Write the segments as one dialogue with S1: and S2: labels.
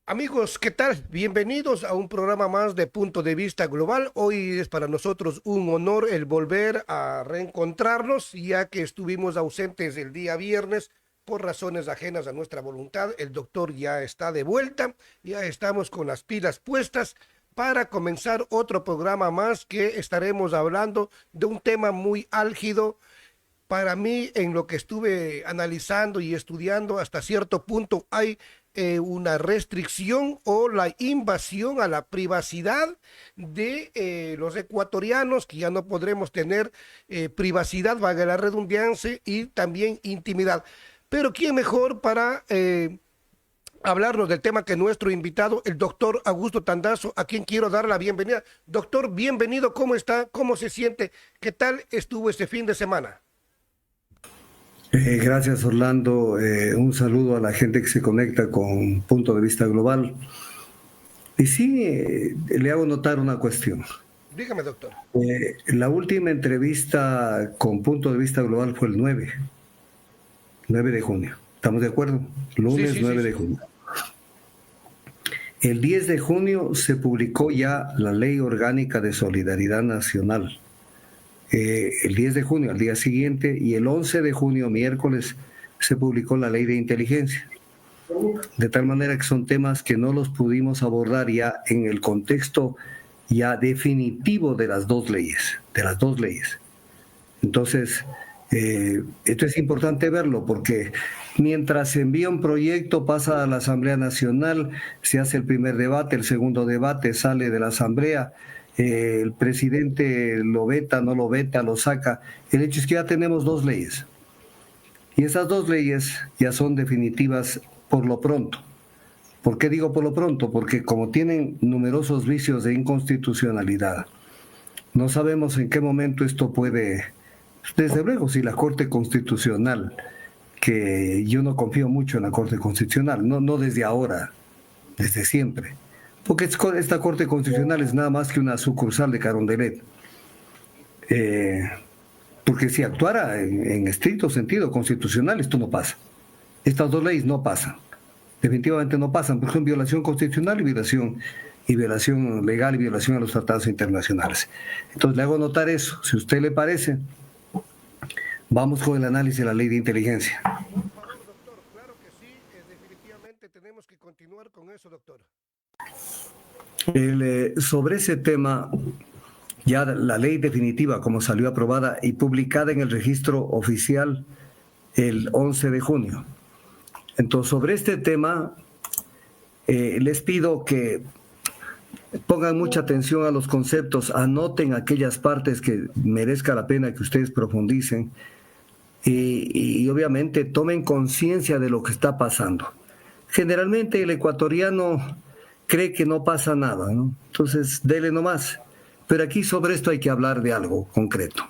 S1: Amigos, ¿qué tal? Bienvenidos a un programa más de Punto de Vista Global. Hoy es para nosotros un honor el volver a reencontrarnos, ya que estuvimos ausentes el día viernes por razones ajenas a nuestra voluntad. El doctor ya está de vuelta, ya estamos con las pilas puestas para comenzar otro programa más que estaremos hablando de un tema muy álgido para mí, en lo que estuve analizando y estudiando, hasta cierto punto hay una restricción o la invasión a la privacidad de los ecuatorianos, que ya no podremos tener privacidad, valga la redundancia, y también intimidad. Pero ¿quién mejor para hablarnos del tema que nuestro invitado, el doctor Augusto Tandazo, a quien quiero dar la bienvenida? Doctor, bienvenido, ¿cómo está? ¿Cómo se siente? ¿Qué tal estuvo este fin de semana?
S2: Gracias, Orlando. Un saludo a la gente que se conecta con Punto de Vista Global. Y sí, le hago notar una cuestión.
S1: Dígame, doctor.
S2: La última entrevista con Punto de Vista Global fue el 9 de junio. ¿Estamos de acuerdo?
S1: Sí,
S2: Lunes
S1: sí, sí,
S2: 9 de
S1: sí.
S2: junio. El 10 de junio se publicó ya la Ley Orgánica de Solidaridad Nacional. El 10 de junio, al día siguiente, y el 11 de junio, miércoles, se publicó la Ley de Inteligencia. De tal manera que son temas que no los pudimos abordar ya en el contexto ya definitivo de las dos leyes. Entonces, esto es importante verlo porque mientras se envía un proyecto, pasa a la Asamblea Nacional, se hace el primer debate, el segundo debate sale de la Asamblea, el presidente lo veta, no lo veta, lo saca. El hecho es que ya tenemos dos leyes y esas dos leyes ya son definitivas por lo pronto. ¿Por qué digo por lo pronto? Porque como tienen numerosos vicios de inconstitucionalidad, no sabemos en qué momento esto puede, desde luego, si la Corte Constitucional, que yo no confío mucho en la Corte Constitucional, no desde ahora, desde siempre, porque esta Corte Constitucional es nada más que una sucursal de Carondelet. Eh, porque si actuara en estricto sentido constitucional, esto no pasa. Estas dos leyes no pasan. Definitivamente no pasan, porque son violación constitucional y violación legal y violación a los tratados internacionales. Entonces le hago notar eso. Si a usted le parece, vamos con el análisis de la ley de inteligencia.
S1: Por favor, doctor, claro que sí, definitivamente tenemos que continuar con eso, doctor.
S2: Sobre ese tema, ya la ley definitiva, como salió aprobada y publicada en el registro oficial el 11 de junio. Entonces, sobre este tema, les pido que pongan mucha atención a los conceptos, anoten aquellas partes que merezca la pena que ustedes profundicen y obviamente tomen conciencia de lo que está pasando. Generalmente el ecuatoriano cree que no pasa nada, ¿no? Entonces, dele nomás. Pero aquí sobre esto hay que hablar de algo concreto.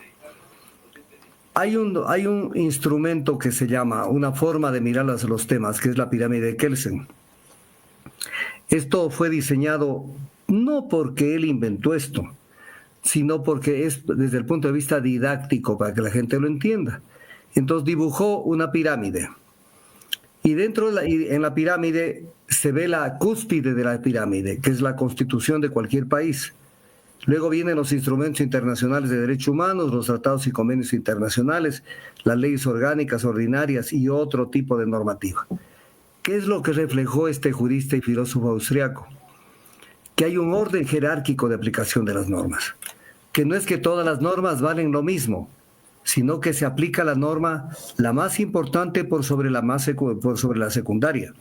S2: Hay un instrumento que se llama, una forma de mirar los temas, que es la pirámide de Kelsen. Esto fue diseñado no porque él inventó esto, sino porque es desde el punto de vista didáctico, para que la gente lo entienda. Entonces dibujó una pirámide. Y en la pirámide se ve la cúspide de la pirámide, que es la constitución de cualquier país. Luego vienen los instrumentos internacionales de derechos humanos, los tratados y convenios internacionales, las leyes orgánicas, ordinarias y otro tipo de normativa. ¿Qué es lo que reflejó este jurista y filósofo austriaco? Que hay un orden jerárquico de aplicación de las normas. Que no es que todas las normas valen lo mismo, sino que se aplica la norma, la más importante por sobre la secundaria.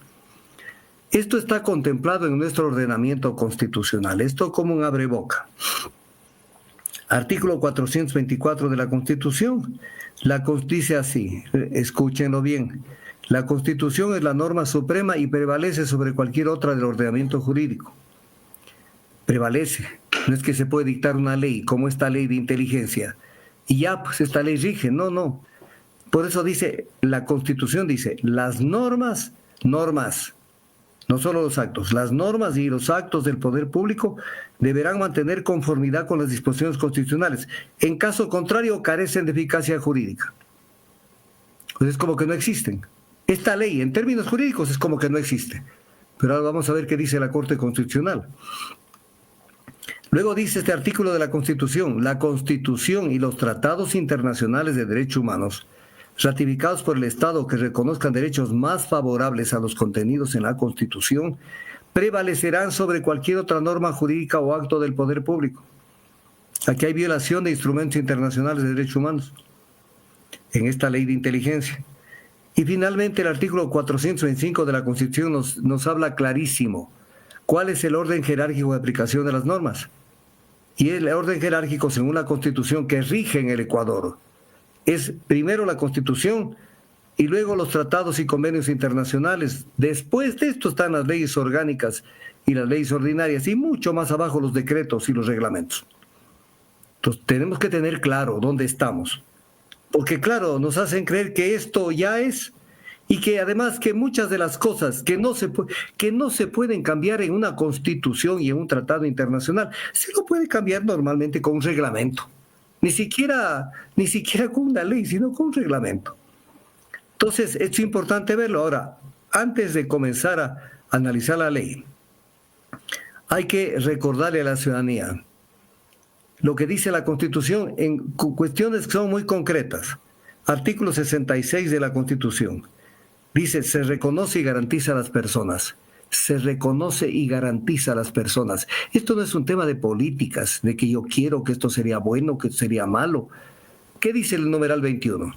S2: Esto está contemplado en nuestro ordenamiento constitucional. Esto como un abreboca. Artículo 424 de la Constitución. Dice así, escúchenlo bien. La Constitución es la norma suprema y prevalece sobre cualquier otra del ordenamiento jurídico. Prevalece. No es que se puede dictar una ley como esta ley de inteligencia y ya, pues esta ley rige. No. Por eso dice, la Constitución dice, las normas, no solo los actos, las normas y los actos del poder público deberán mantener conformidad con las disposiciones constitucionales. En caso contrario, carecen de eficacia jurídica. Pues es como que no existen. Esta ley, en términos jurídicos, es como que no existe. Pero ahora vamos a ver qué dice la Corte Constitucional. Luego dice este artículo de la Constitución: la Constitución y los tratados internacionales de derechos humanos ratificados por el Estado que reconozcan derechos más favorables a los contenidos en la Constitución prevalecerán sobre cualquier otra norma jurídica o acto del poder público. Aquí hay violación de instrumentos internacionales de derechos humanos en esta ley de inteligencia. Y finalmente el artículo 425 de la Constitución nos habla clarísimo cuál es el orden jerárquico de aplicación de las normas. Y el orden jerárquico, según la Constitución que rige en el Ecuador, es primero la Constitución y luego los tratados y convenios internacionales. Después de esto están las leyes orgánicas y las leyes ordinarias, y mucho más abajo los decretos y los reglamentos. Entonces tenemos que tener claro dónde estamos, porque claro, nos hacen creer que esto ya es, y que además que muchas de las cosas que no se pueden cambiar en una constitución y en un tratado internacional, se lo puede cambiar normalmente con un reglamento. Ni siquiera con una ley, sino con un reglamento. Entonces, es importante verlo. Ahora, antes de comenzar a analizar la ley, hay que recordarle a la ciudadanía lo que dice la Constitución en cuestiones que son muy concretas. Artículo 66 de la Constitución. Dice: se reconoce y garantiza a las personas. Se reconoce y garantiza a las personas. Esto no es un tema de políticas, de que yo quiero que esto sería bueno, que esto sería malo. ¿Qué dice el numeral 21?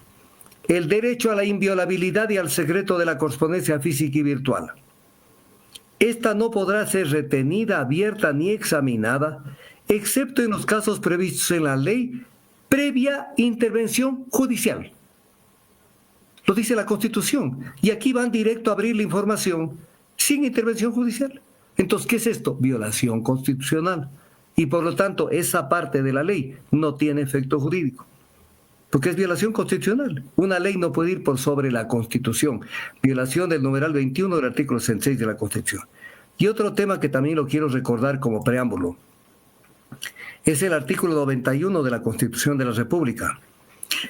S2: El derecho a la inviolabilidad y al secreto de la correspondencia física y virtual. Esta no podrá ser retenida, abierta ni examinada, excepto en los casos previstos en la ley, previa intervención judicial. Lo dice la Constitución. Y aquí van directo a abrir la información sin intervención judicial. Entonces, ¿qué es esto? Violación constitucional. Y por lo tanto, esa parte de la ley no tiene efecto jurídico, porque es violación constitucional. Una ley no puede ir por sobre la Constitución. Violación del numeral 21 del artículo 66 de la Constitución. Y otro tema que también lo quiero recordar como preámbulo es el artículo 91 de la Constitución de la República,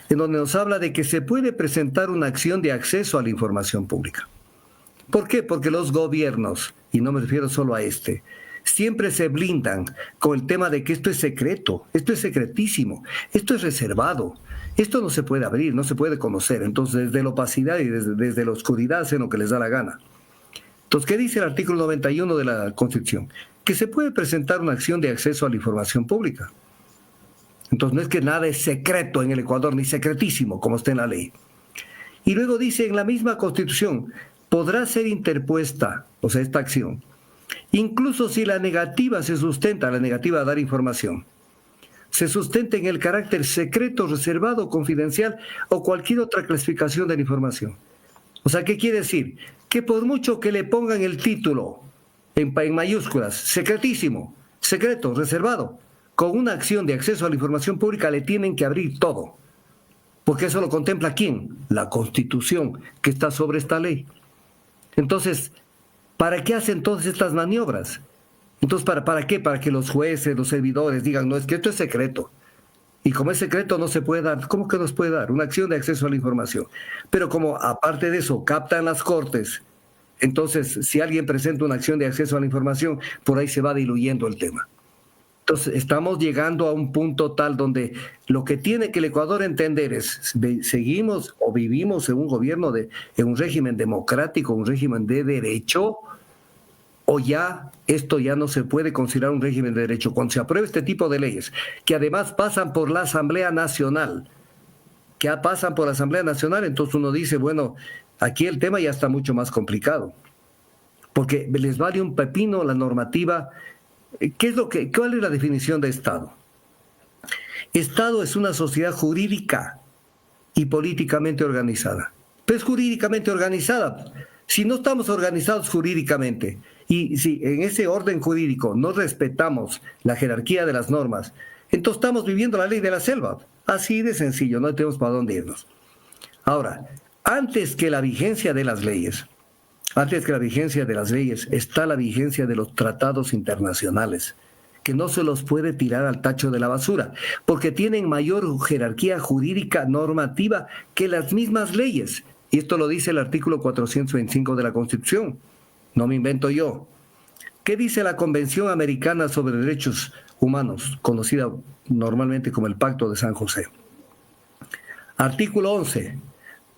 S2: en donde nos habla de que se puede presentar una acción de acceso a la información pública. ¿Por qué? Porque los gobiernos, y no me refiero solo a este, siempre se blindan con el tema de que esto es secreto, esto es secretísimo, esto es reservado, esto no se puede abrir, no se puede conocer. Entonces, desde la opacidad y desde la oscuridad hacen lo que les da la gana. Entonces, ¿qué dice el artículo 91 de la Constitución? Que se puede presentar una acción de acceso a la información pública. Entonces, no es que nada es secreto en el Ecuador, ni secretísimo, como está en la ley. Y luego dice en la misma Constitución: podrá ser interpuesta, o sea, esta acción, incluso si la negativa se sustenta, la negativa a dar información, se sustenta en el carácter secreto, reservado, confidencial o cualquier otra clasificación de la información. O sea, ¿qué quiere decir? Que por mucho que le pongan el título en mayúsculas, secretísimo, secreto, reservado, con una acción de acceso a la información pública le tienen que abrir todo. Porque eso lo contempla ¿quién? La Constitución, que está sobre esta ley. Entonces, ¿para qué hacen todas estas maniobras? Entonces, ¿para qué? Para que los jueces, los servidores digan: no, es que esto es secreto. Y como es secreto no se puede dar. ¿Cómo que no se puede dar? Una acción de acceso a la información. Pero como aparte de eso captan las cortes, entonces si alguien presenta una acción de acceso a la información, por ahí se va diluyendo el tema. Entonces, estamos llegando a un punto tal donde lo que tiene que el Ecuador entender es: seguimos o vivimos en un gobierno, en un régimen democrático, un régimen de derecho, o ya esto ya no se puede considerar un régimen de derecho. Cuando se apruebe este tipo de leyes, que además pasan por la Asamblea Nacional, entonces uno dice: bueno, aquí el tema ya está mucho más complicado, porque les vale un pepino la normativa. ¿Cuál es la definición de Estado? Estado es una sociedad jurídica y políticamente organizada. Pero es jurídicamente organizada. Si no estamos organizados jurídicamente y si en ese orden jurídico no respetamos la jerarquía de las normas, entonces estamos viviendo la ley de la selva. Así de sencillo, no tenemos para dónde irnos. Ahora, antes que la vigencia de las leyes está la vigencia de los tratados internacionales, que no se los puede tirar al tacho de la basura, porque tienen mayor jerarquía jurídica normativa que las mismas leyes. Y esto lo dice el artículo 425 de la Constitución. no me invento yo. ¿Qué dice la Convención Americana sobre Derechos Humanos, conocida normalmente como el Pacto de San José? Artículo 11.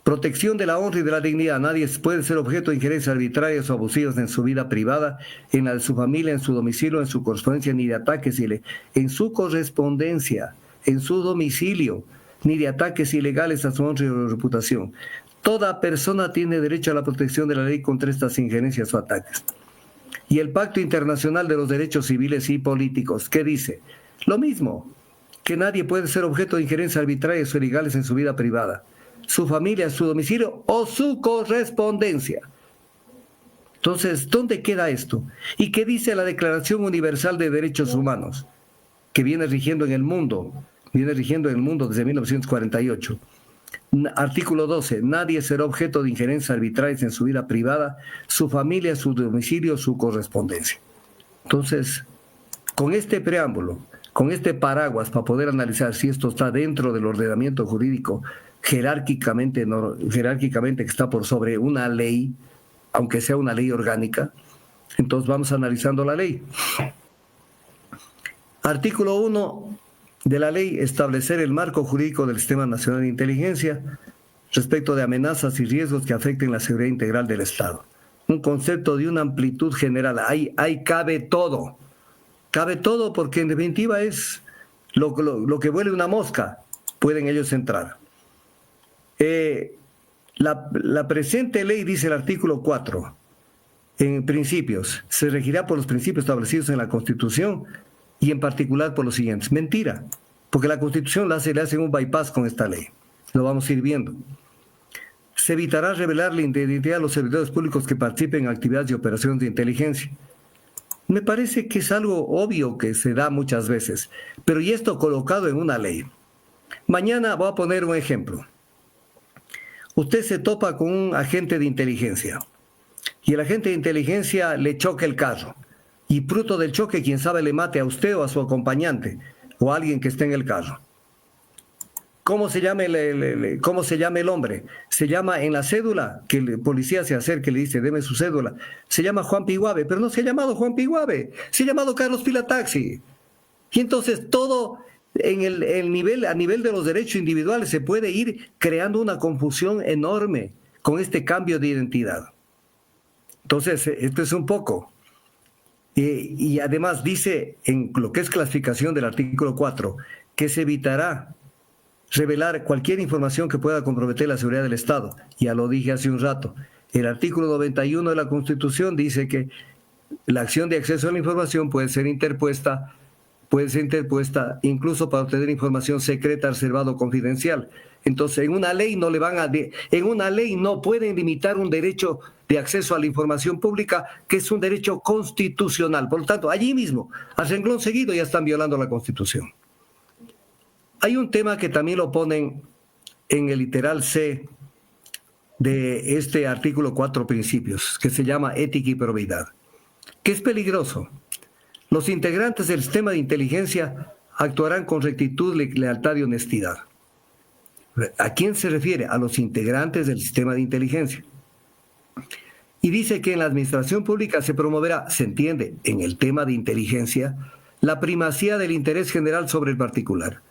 S2: Protección de la honra y de la dignidad. Nadie puede ser objeto de injerencias arbitrarias o abusivas en su vida privada, en la de su familia, en su domicilio, en su correspondencia, ni de ataques en su correspondencia, en su domicilio, ni de ataques ilegales a su honra y reputación. Toda persona tiene derecho a la protección de la ley contra estas injerencias o ataques. Y el Pacto Internacional de los Derechos Civiles y Políticos, ¿qué dice? Lo mismo, que nadie puede ser objeto de injerencias arbitrarias o ilegales en su vida privada, su familia, su domicilio o su correspondencia. Entonces, ¿dónde queda esto? ¿Y qué dice la Declaración Universal de Derechos Humanos, que viene rigiendo en el mundo desde 1948? Artículo 12. Nadie será objeto de injerencias arbitrarias en su vida privada, su familia, su domicilio, su correspondencia. Entonces, con este preámbulo, con este paraguas para poder analizar si esto está dentro del ordenamiento jurídico jerárquicamente que está por sobre una ley, aunque sea una ley orgánica, entonces vamos analizando la ley. Artículo 1 de la ley, establecer el marco jurídico del Sistema Nacional de Inteligencia respecto de amenazas y riesgos que afecten la seguridad integral del Estado. Un concepto de una amplitud general. Ahí cabe todo. Cabe todo porque en definitiva es lo que vuele una mosca. Pueden ellos entrar. La presente ley, dice el artículo 4, en principios, se regirá por los principios establecidos en la Constitución y en particular por los siguientes. Mentira, porque la Constitución le hace un bypass con esta ley. Lo vamos a ir viendo. Se evitará revelar la identidad de los servidores públicos que participen en actividades y operaciones de inteligencia. Me parece que es algo obvio que se da muchas veces, pero y esto colocado en una ley. Mañana voy a poner un ejemplo. Usted se topa con un agente de inteligencia y el agente de inteligencia le choca el carro y fruto del choque, quién sabe, le mate a usted o a su acompañante o a alguien que esté en el carro. ¿Cómo se llama el hombre? Se llama en la cédula, que el policía se acerca y le dice, deme su cédula. Se llama Juan Piguave, pero no se ha llamado Juan Piguave, se ha llamado Carlos Pilataxi. Y entonces todo a nivel de los derechos individuales se puede ir creando una confusión enorme con este cambio de identidad. Entonces, esto es un poco. Y además dice en lo que es clasificación del artículo 4, que se evitará revelar cualquier información que pueda comprometer la seguridad del Estado. Ya lo dije hace un rato. El artículo 91 de la Constitución dice que la acción de acceso a la información puede ser interpuesta incluso para obtener información secreta, reservada o confidencial. Entonces, en una ley no pueden limitar un derecho de acceso a la información pública, que es un derecho constitucional. Por lo tanto, allí mismo, a renglón seguido, ya están violando la Constitución. Hay un tema que también lo ponen en el literal C de este artículo 4 principios, que se llama ética y probidad, que es peligroso. Los integrantes del sistema de inteligencia actuarán con rectitud, lealtad y honestidad. ¿A quién se refiere? A los integrantes del sistema de inteligencia. Y dice que en la administración pública se promoverá, se entiende, en el tema de inteligencia, la primacía del interés general sobre el particular.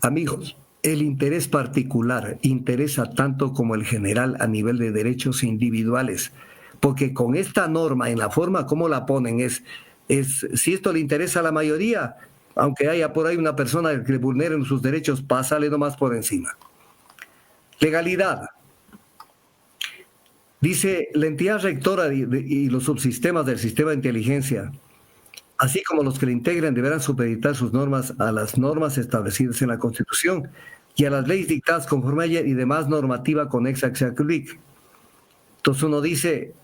S2: Amigos, el interés particular interesa tanto como el general a nivel de derechos individuales, porque con esta norma, en la forma como la ponen, si esto le interesa a la mayoría, aunque haya por ahí una persona que le vulneren sus derechos, pásale nomás por encima. Legalidad. Dice, la entidad rectora y los subsistemas del sistema de inteligencia, así como los que le integran, deberán supeditar sus normas a las normas establecidas en la Constitución y a las leyes dictadas conforme a ella y demás normativa conexa que se aplique. Entonces uno dice,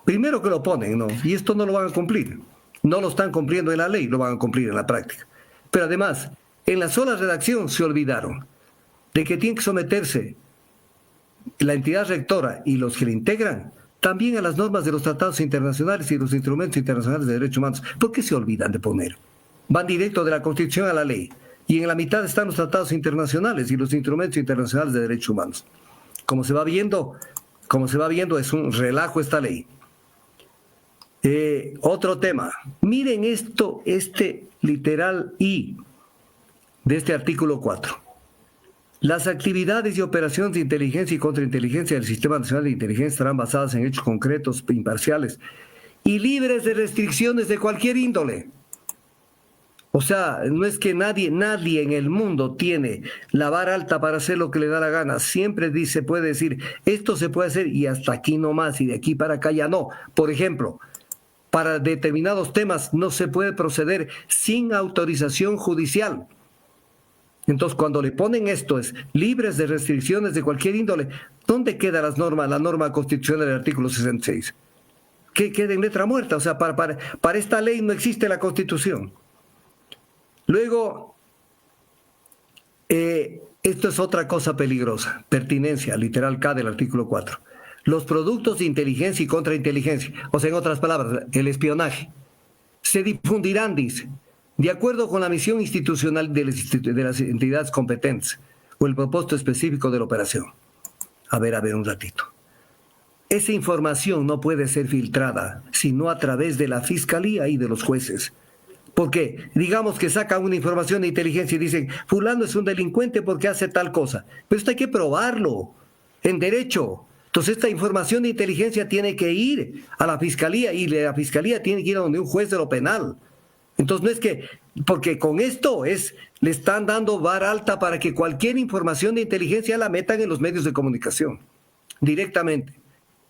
S2: primero que lo ponen, ¿no? Y esto no lo van a cumplir. No lo están cumpliendo en la ley, lo van a cumplir en la práctica. Pero además, en la sola redacción se olvidaron de que tienen que someterse la entidad rectora y los que le integran también a las normas de los tratados internacionales y los instrumentos internacionales de derechos humanos. ¿Por qué se olvidan de poner? Van directo de la Constitución a la ley. Y en la mitad están los tratados internacionales y los instrumentos internacionales de derechos humanos. Como se va viendo, es un relajo esta ley. Otro tema. Miren esto, este literal I de este artículo 4. Las actividades y operaciones de inteligencia y contrainteligencia del Sistema Nacional de Inteligencia estarán basadas en hechos concretos, imparciales y libres de restricciones de cualquier índole. O sea, no es que nadie en el mundo tiene la vara alta para hacer lo que le da la gana. Siempre puede decir, esto se puede hacer y hasta aquí no más y de aquí para acá ya no. Por ejemplo, para determinados temas no se puede proceder sin autorización judicial. Entonces, cuando le ponen esto, es libres de restricciones de cualquier índole, ¿dónde queda la norma constitucional del artículo 66? Que queda en letra muerta. O sea, para esta ley no existe la Constitución. Luego, esto es otra cosa peligrosa, pertinencia, literal K del artículo 4. Los productos de inteligencia y contrainteligencia, o sea, en otras palabras, el espionaje, se difundirán, dice, de acuerdo con la misión institucional de las entidades competentes o el propósito específico de la operación. A ver un ratito. Esa información no puede ser filtrada, sino a través de la fiscalía y de los jueces. Porque digamos que sacan una información de inteligencia y dicen, fulano es un delincuente porque hace tal cosa. Pero esto hay que probarlo en derecho. Entonces esta información de inteligencia tiene que ir a la fiscalía y la fiscalía tiene que ir a donde un juez de lo penal. Entonces no es que, porque con esto le están dando vara alta para que cualquier información de inteligencia la metan en los medios de comunicación, directamente.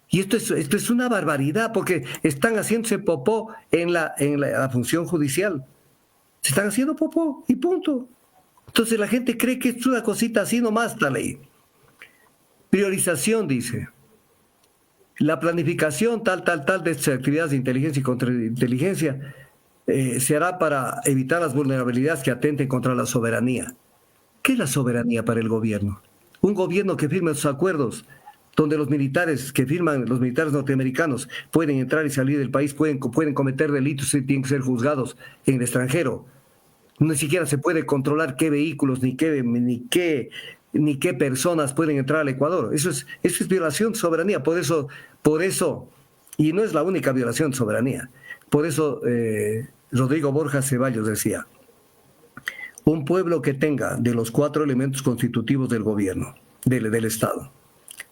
S2: Y esto es una barbaridad, porque están haciéndose popó en la función judicial. Se están haciendo popó y punto. Entonces la gente cree que es una cosita así nomás la ley. Priorización, dice. La planificación tal de estas actividades de inteligencia y contrainteligencia se hará para evitar las vulnerabilidades que atenten contra la soberanía. ¿Qué es la soberanía para el gobierno? Un gobierno que firme sus acuerdos, donde los militares norteamericanos pueden entrar y salir del país, pueden cometer delitos y tienen que ser juzgados en el extranjero. Ni siquiera se puede controlar qué vehículos ni qué personas pueden entrar al Ecuador. Eso es violación de soberanía. Por eso, y no es la única violación de soberanía. Por eso Rodrigo Borja Ceballos decía, un pueblo que tenga de los 4 elementos constitutivos del gobierno, del Estado,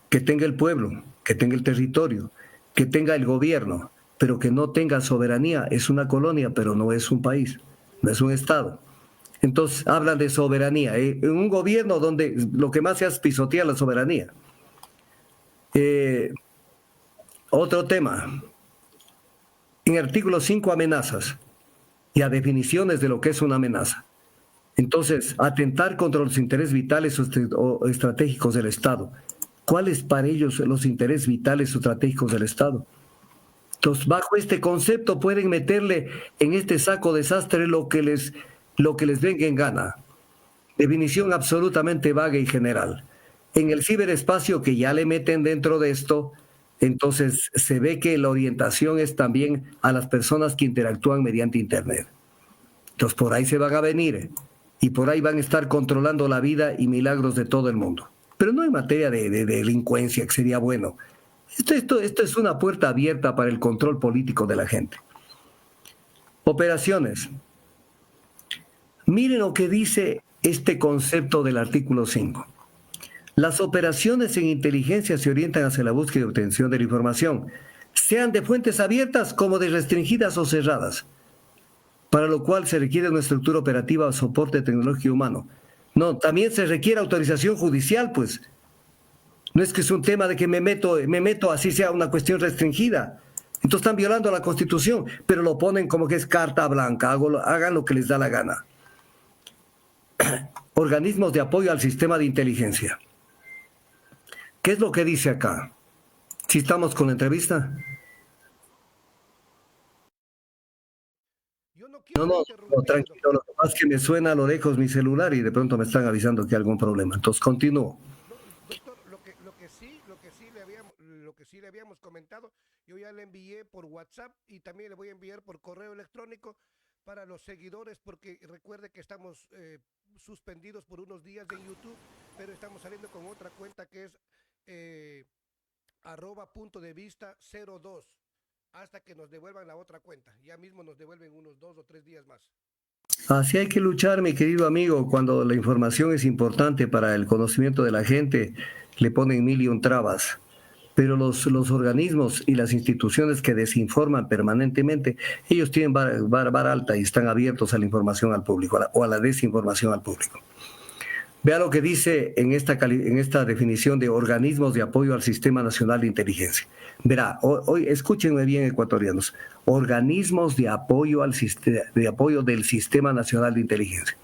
S2: que tenga el pueblo, que tenga el territorio, que tenga el gobierno, pero que no tenga soberanía, es una colonia, pero no es un país, no es un Estado. Entonces hablan de soberanía, en un gobierno donde lo que más se hace es pisotear la soberanía. Otro tema, en el artículo 5, amenazas y a definiciones de lo que es una amenaza. Entonces, atentar contra los intereses vitales o estratégicos del Estado. ¿Cuáles para ellos los intereses vitales o estratégicos del Estado? Entonces, bajo este concepto pueden meterle en este saco desastre lo que les venga en gana. Definición absolutamente vaga y general. En el ciberespacio que ya le meten dentro de esto, entonces se ve que la orientación es también a las personas que interactúan mediante Internet. Entonces, por ahí se van a venir y por ahí van a estar controlando la vida y milagros de todo el mundo. Pero no en materia de delincuencia, que sería bueno. Esto es una puerta abierta para el control político de la gente. Operaciones. Miren lo que dice este concepto del artículo 5. Las operaciones en inteligencia se orientan hacia la búsqueda y obtención de la información, sean de fuentes abiertas como de restringidas o cerradas, para lo cual se requiere una estructura operativa o soporte tecnológico humano. No, también se requiere autorización judicial, pues. No es que es un tema de que me meto así sea una cuestión restringida. Entonces están violando la Constitución, pero lo ponen como que es carta blanca, hagan lo que les da la gana. Organismos de apoyo al sistema de inteligencia. ¿Qué es lo que dice acá? Si estamos con la entrevista.
S1: Yo no
S2: No,
S1: quiero interrumpir,
S2: tranquilo, lo
S1: doctor.
S2: que pasa es que me suena a lo lejos mi celular y de pronto me están avisando que hay algún problema. Entonces continúo.
S1: No, doctor, lo que sí le habíamos comentado, yo ya le envié por WhatsApp y también le voy a enviar por correo electrónico para los seguidores, porque recuerde que estamos suspendidos por unos días de YouTube, pero estamos saliendo con otra cuenta que es @punto de vista 02. hasta que nos devuelvan la otra cuenta. Ya mismo nos devuelven unos 2 o 3 días más.
S2: Así hay que luchar, mi querido amigo, cuando la información es importante para el conocimiento de la gente, le ponen mil y un trabas. Pero los organismos y las instituciones que desinforman permanentemente, ellos tienen vara alta y están abiertos a la información al público o a la desinformación al público. Vea lo que dice en esta definición de organismos de apoyo al Sistema Nacional de Inteligencia. Verá, hoy escúchenme bien, ecuatorianos, organismos de apoyo del Sistema Nacional de Inteligencia.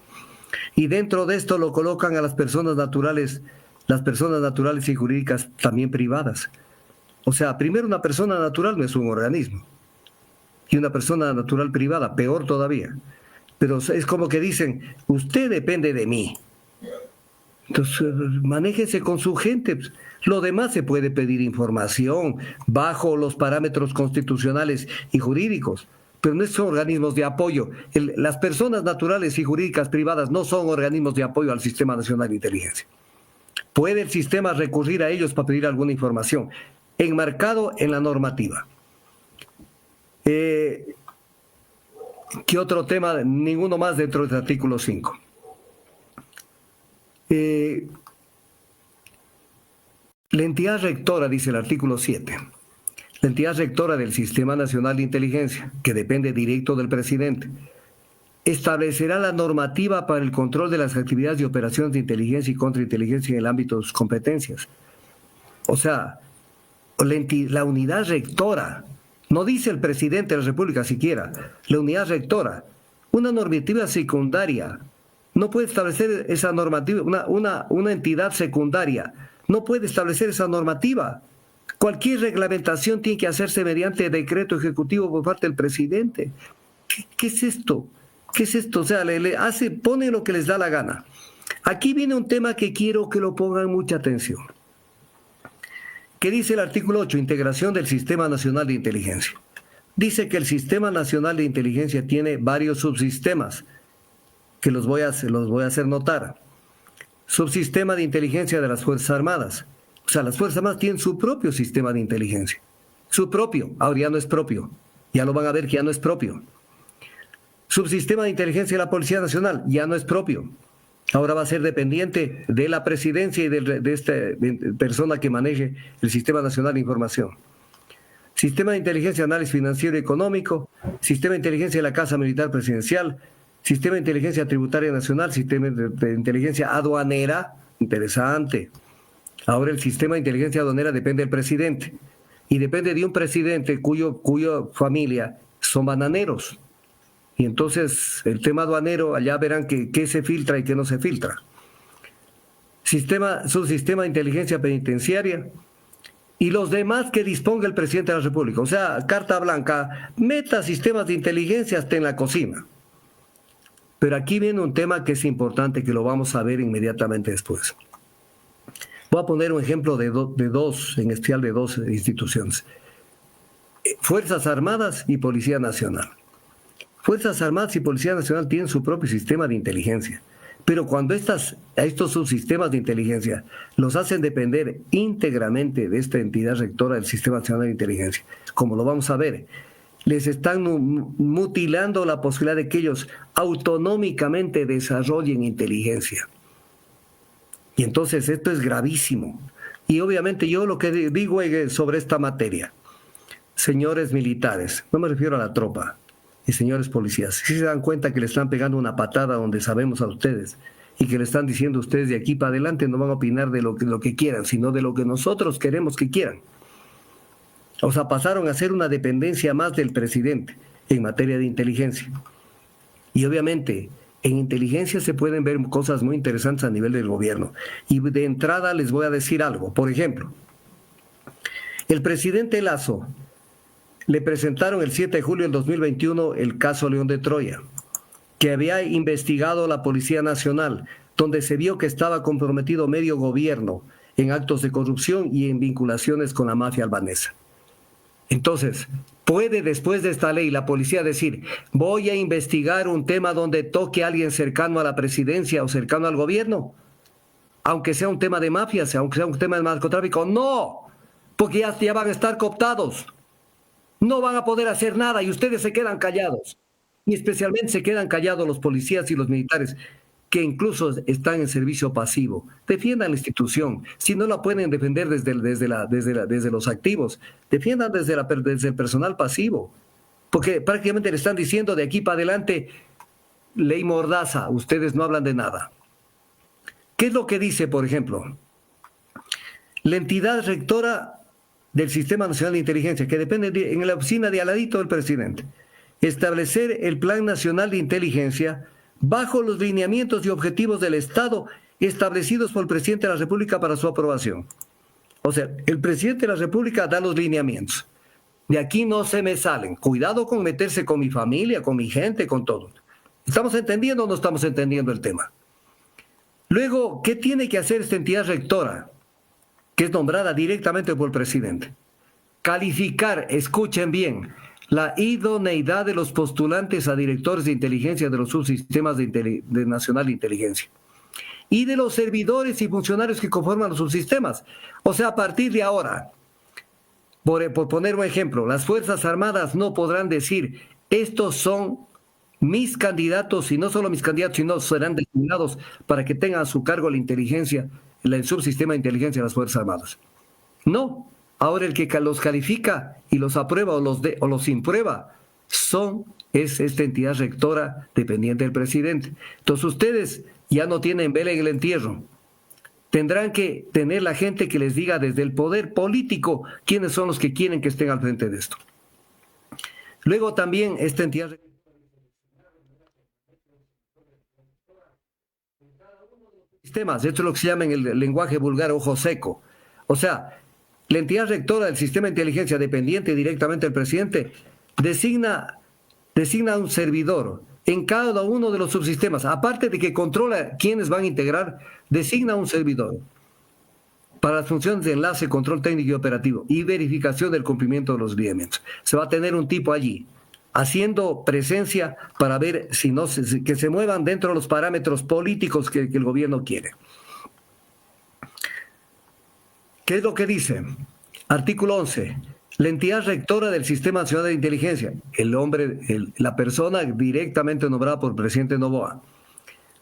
S2: Y dentro de esto lo colocan a las personas naturales y jurídicas también privadas. O sea, primero, una persona natural no es un organismo, y una persona natural privada, peor todavía. Pero es como que dicen, usted depende de mí. Entonces, manéjese con su gente. Lo demás se puede pedir información bajo los parámetros constitucionales y jurídicos, pero no son organismos de apoyo. Las personas naturales y jurídicas privadas no son organismos de apoyo al Sistema Nacional de Inteligencia. Puede el sistema recurrir a ellos para pedir alguna información, enmarcado en la normativa. ¿Qué otro tema? Ninguno más dentro del artículo 5. La entidad rectora, dice el artículo 7, la entidad rectora del Sistema Nacional de Inteligencia, que depende directo del presidente, establecerá la normativa para el control de las actividades y operaciones de inteligencia y contrainteligencia en el ámbito de sus competencias. O sea, la unidad rectora, no dice el presidente de la República siquiera, la unidad rectora, una normativa secundaria, no puede establecer esa normativa, una entidad secundaria, no puede establecer esa normativa. Cualquier reglamentación tiene que hacerse mediante decreto ejecutivo por parte del presidente. ¿Qué es esto? ¿Qué es esto? O sea, pone lo que les da la gana. Aquí viene un tema que quiero que lo pongan mucha atención. ¿Qué dice el artículo 8? Integración del Sistema Nacional de Inteligencia. Dice que el Sistema Nacional de Inteligencia tiene varios subsistemas, que los voy a hacer notar. Subsistema de inteligencia de las Fuerzas Armadas. O sea, las Fuerzas Armadas tienen su propio sistema de inteligencia. Su propio, ahora ya no es propio. Ya lo van a ver que ya no es propio. Subsistema de inteligencia de la Policía Nacional, ya no es propio. Ahora va a ser dependiente de la presidencia y de esta persona que maneje el Sistema Nacional de Información. Sistema de inteligencia de análisis financiero y económico, sistema de inteligencia de la Casa Militar Presidencial, sistema de inteligencia tributaria nacional, sistema de inteligencia aduanera, interesante. Ahora el sistema de inteligencia aduanera depende del presidente y depende de un presidente cuya familia son bananeros. Y entonces el tema aduanero, allá verán qué se filtra y qué no se filtra. Subsistema de inteligencia penitenciaria y los demás que disponga el presidente de la República. O sea, carta blanca, meta sistemas de inteligencia hasta en la cocina. Pero aquí viene un tema que es importante, que lo vamos a ver inmediatamente después. Voy a poner un ejemplo en especial de dos instituciones. Fuerzas Armadas y Policía Nacional. Fuerzas Armadas y Policía Nacional tienen su propio sistema de inteligencia, pero cuando estos subsistemas de inteligencia los hacen depender íntegramente de esta entidad rectora del Sistema Nacional de Inteligencia, como lo vamos a ver, les están mutilando la posibilidad de que ellos autonómicamente desarrollen inteligencia. Y entonces esto es gravísimo. Y obviamente yo lo que digo sobre esta materia, señores militares, no me refiero a la tropa, y señores policías, si se dan cuenta que le están pegando una patada donde sabemos a ustedes y que le están diciendo a ustedes de aquí para adelante no van a opinar de lo que quieran, sino de lo que nosotros queremos que quieran. O sea, pasaron a ser una dependencia más del presidente en materia de inteligencia. Y obviamente en inteligencia se pueden ver cosas muy interesantes a nivel del gobierno. Y de entrada les voy a decir algo. Por ejemplo, el presidente Lasso le presentaron el 7 de julio del 2021 el caso León de Troya, que había investigado la Policía Nacional, donde se vio que estaba comprometido medio gobierno en actos de corrupción y en vinculaciones con la mafia albanesa. Entonces, ¿puede después de esta ley la policía decir, voy a investigar un tema donde toque a alguien cercano a la presidencia o cercano al gobierno? Aunque sea un tema de mafias, aunque sea un tema de narcotráfico. ¡No! Porque ya van a estar cooptados. No van a poder hacer nada y ustedes se quedan callados. Y especialmente se quedan callados los policías y los militares, que incluso están en servicio pasivo. Defiendan la institución. Si no la pueden defender desde los activos, defiendan desde el personal pasivo. Porque prácticamente le están diciendo de aquí para adelante, ley mordaza, ustedes no hablan de nada. ¿Qué es lo que dice, por ejemplo? La entidad rectora del Sistema Nacional de Inteligencia, que depende en la oficina de al ladito del presidente, establecer el Plan Nacional de Inteligencia bajo los lineamientos y objetivos del Estado establecidos por el presidente de la República para su aprobación. O sea, el presidente de la República da los lineamientos. De aquí no se me salen. Cuidado con meterse con mi familia, con mi gente, con todo. ¿Estamos entendiendo o no estamos entendiendo el tema? Luego, ¿qué tiene que hacer esta entidad rectora, que es nombrada directamente por el presidente? Calificar, escuchen bien, la idoneidad de los postulantes a directores de inteligencia de los subsistemas de Nacional de Inteligencia y de los servidores y funcionarios que conforman los subsistemas. O sea, a partir de ahora, por poner un ejemplo, las Fuerzas Armadas no podrán decir, estos son mis candidatos, y no solo mis candidatos, sino serán designados para que tengan a su cargo la inteligencia, el subsistema de inteligencia de las Fuerzas Armadas. No, ahora el que los califica y los aprueba o los imprueba es esta entidad rectora dependiente del presidente. Entonces ustedes ya no tienen vela en el entierro. Tendrán que tener la gente que les diga desde el poder político quiénes son los que quieren que estén al frente de esto. Luego también esta entidad sistemas, esto es lo que se llama en el lenguaje vulgar ojo seco. O sea, la entidad rectora del sistema de inteligencia dependiente directamente del presidente designa un servidor en cada uno de los subsistemas, aparte de que controla quiénes van a integrar, designa un servidor para las funciones de enlace, control técnico y operativo y verificación del cumplimiento de los lineamientos. Se va a tener un tipo allí haciendo presencia para ver que se muevan dentro de los parámetros políticos que el gobierno quiere. ¿Qué es lo que dice? Artículo 11. La entidad rectora del Sistema Nacional de Inteligencia, la persona directamente nombrada por el presidente Noboa.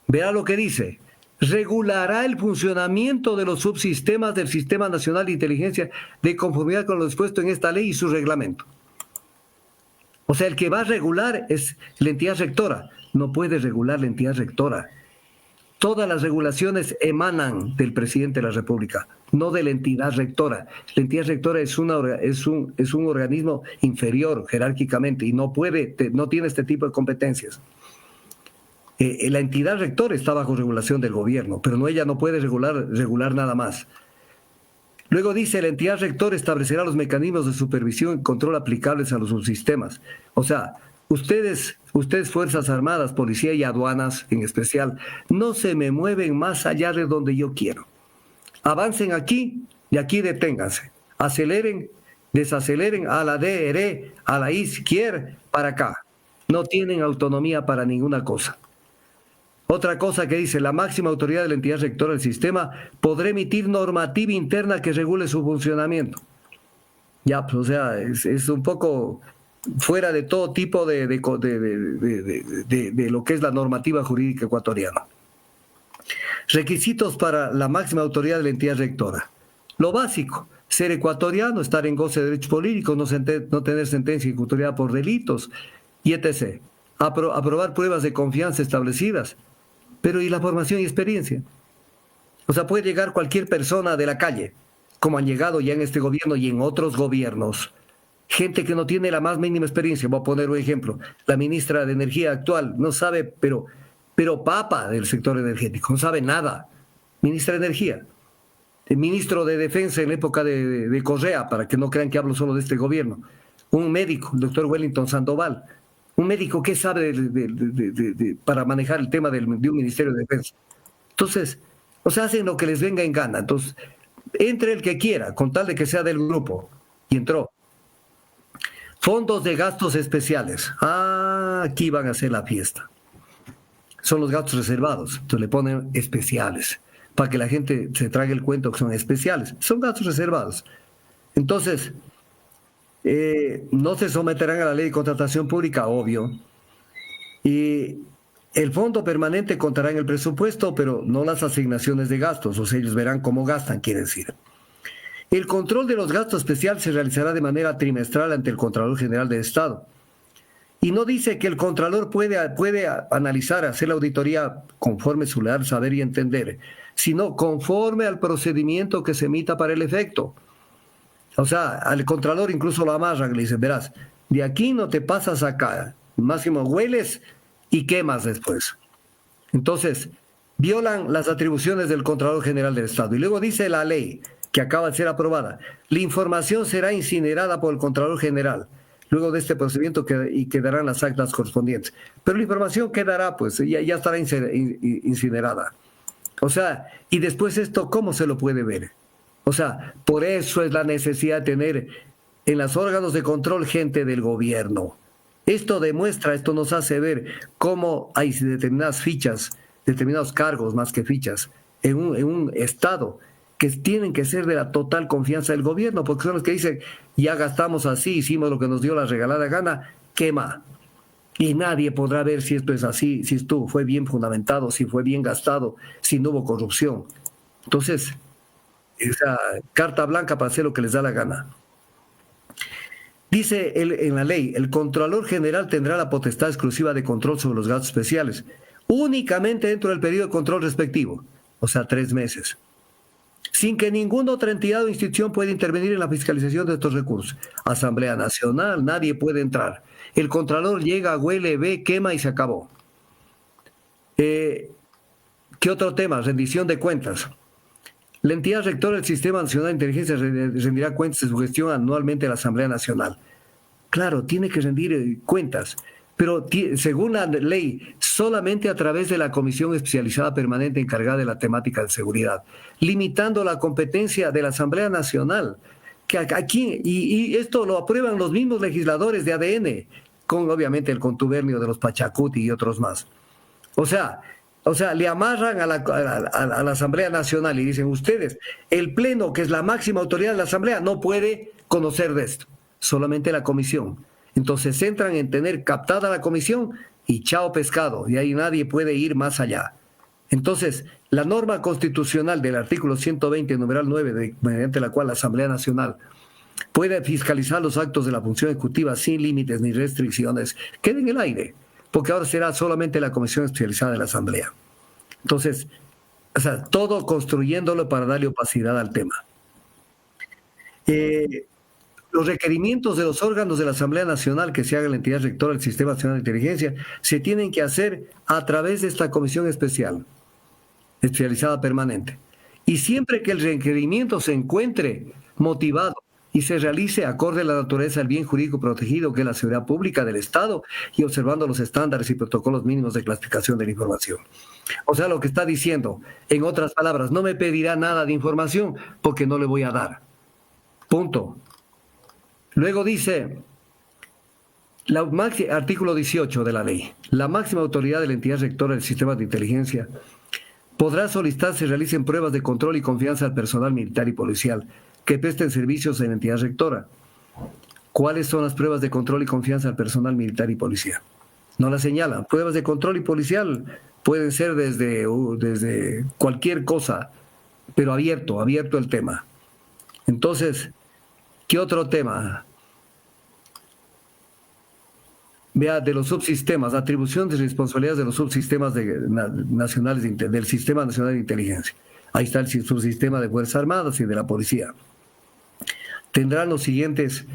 S2: Verá lo que dice. Regulará el funcionamiento de los subsistemas del Sistema Nacional de Inteligencia de conformidad con lo dispuesto en esta ley y su reglamento. O sea, el que va a regular es la entidad rectora. No puede regular la entidad rectora. Todas las regulaciones emanan del presidente de la República, no de la entidad rectora. La entidad rectora es un organismo inferior jerárquicamente y no tiene este tipo de competencias. La entidad rectora está bajo regulación del gobierno, pero ella no puede regular nada más. Luego dice, la entidad rectora establecerá los mecanismos de supervisión y control aplicables a los subsistemas. O sea, ustedes Fuerzas Armadas, Policía y Aduanas en especial, no se me mueven más allá de donde yo quiero. Avancen aquí y aquí deténganse. Aceleren, desaceleren a la DR, a la izquierda, para acá. No tienen autonomía para ninguna cosa. Otra cosa que dice, la máxima autoridad de la entidad rectora del sistema podrá emitir normativa interna que regule su funcionamiento. Ya, pues, o sea, es un poco fuera de todo tipo de lo que es la normativa jurídica ecuatoriana. Requisitos para la máxima autoridad de la entidad rectora. Lo básico, ser ecuatoriano, estar en goce de derechos políticos, no tener sentencia ejecutoriada por delitos, y etc. Aprobar pruebas de confianza establecidas. Pero ¿y la formación y experiencia? O sea, puede llegar cualquier persona de la calle, como han llegado ya en este gobierno y en otros gobiernos, gente que no tiene la más mínima experiencia. Voy a poner un ejemplo. La ministra de Energía actual no sabe, pero papa del sector energético, no sabe nada. Ministra de Energía. El ministro de Defensa en la época de Correa, para que no crean que hablo solo de este gobierno. Un médico, el doctor Wellington Sandoval. Un médico que sabe para manejar el tema de un Ministerio de Defensa. Entonces, o sea, hacen lo que les venga en gana. Entonces, entre el que quiera, con tal de que sea del grupo. Y entró. Fondos de gastos especiales. Aquí van a hacer la fiesta. Son los gastos reservados. Entonces le ponen especiales. Para que la gente se trague el cuento que son especiales. Son gastos reservados. Entonces, no se someterán a la ley de contratación pública, obvio. Y el fondo permanente contará en el presupuesto, pero no las asignaciones de gastos, o sea, ellos verán cómo gastan, quiere decir. El control de los gastos especiales se realizará de manera trimestral ante el Contralor General del Estado. Y no dice que el Contralor puede analizar, hacer la auditoría conforme su leal saber y entender, sino conforme al procedimiento que se emita para el efecto. O sea, al Contralor incluso lo amarran, le dicen, verás, de aquí no te pasas acá, máximo hueles y quemas después. Entonces, violan las atribuciones del Contralor General del Estado. Y luego dice la ley, que acaba de ser aprobada, la información será incinerada por el Contralor General, luego de este procedimiento y quedarán las actas correspondientes. Pero la información quedará, pues, ya estará incinerada. O sea, y después esto, ¿cómo se lo puede ver? O sea, por eso es la necesidad de tener en los órganos de control gente del gobierno. Esto demuestra, esto nos hace ver cómo hay determinadas fichas, determinados cargos más que fichas, en un Estado que tienen que ser de la total confianza del gobierno, porque son los que dicen, ya gastamos así, hicimos lo que nos dio la regalada gana, quema. Y nadie podrá ver si esto es así, si esto fue bien fundamentado, si fue bien gastado, si no hubo corrupción. Entonces, esa carta blanca para hacer lo que les da la gana. Dice en la ley, el Contralor General tendrá la potestad exclusiva de control sobre los gastos especiales, únicamente dentro del periodo de control respectivo, o sea, 3 meses, sin que ninguna otra entidad o institución pueda intervenir en la fiscalización de estos recursos. Asamblea Nacional, nadie puede entrar. El Contralor llega, huele, ve, quema y se acabó. ¿Qué otro tema? Rendición de cuentas. La entidad rectora del Sistema Nacional de Inteligencia rendirá cuentas de su gestión anualmente a la Asamblea Nacional. Claro, tiene que rendir cuentas, pero según la ley, solamente a través de la Comisión Especializada Permanente encargada de la temática de seguridad, limitando la competencia de la Asamblea Nacional. Que aquí, y esto lo aprueban los mismos legisladores de ADN, con obviamente el contubernio de los Pachacuti y otros más. O sea, le amarran a la Asamblea Nacional y dicen, ustedes, el Pleno, que es la máxima autoridad de la Asamblea, no puede conocer de esto, solamente la Comisión. Entonces entran en tener captada la Comisión y chao pescado, y ahí nadie puede ir más allá. Entonces, la norma constitucional del artículo 120, numeral 9, mediante la cual la Asamblea Nacional puede fiscalizar los actos de la función ejecutiva sin límites ni restricciones, queda en el aire, porque ahora será solamente la Comisión Especializada de la Asamblea. Entonces, o sea, todo construyéndolo para darle opacidad al tema. Los requerimientos de los órganos de la Asamblea Nacional que se haga en la entidad rectora del Sistema Nacional de Inteligencia se tienen que hacer a través de esta comisión especializada permanente. Y siempre que el requerimiento se encuentre motivado y se realice acorde a la naturaleza del bien jurídico protegido, que es la seguridad pública del Estado, y observando los estándares y protocolos mínimos de clasificación de la información. O sea, lo que está diciendo, en otras palabras, no me pedirá nada de información porque no le voy a dar. Punto. Luego dice, artículo 18 de la ley, la máxima autoridad de la entidad rectora del sistema de inteligencia podrá solicitar se realicen pruebas de control y confianza al personal militar y policial que presten servicios en la entidad rectora. ¿Cuáles son las pruebas de control y confianza al personal militar y policial? No las señalan. Pruebas de control y policial pueden ser desde cualquier cosa, pero abierto el tema. Entonces, ¿qué otro tema? Vea, de los subsistemas, atribución de responsabilidades de los subsistemas nacionales del Sistema Nacional de Inteligencia. Ahí está el subsistema de Fuerzas Armadas y de la Policía. Tendrán las siguientes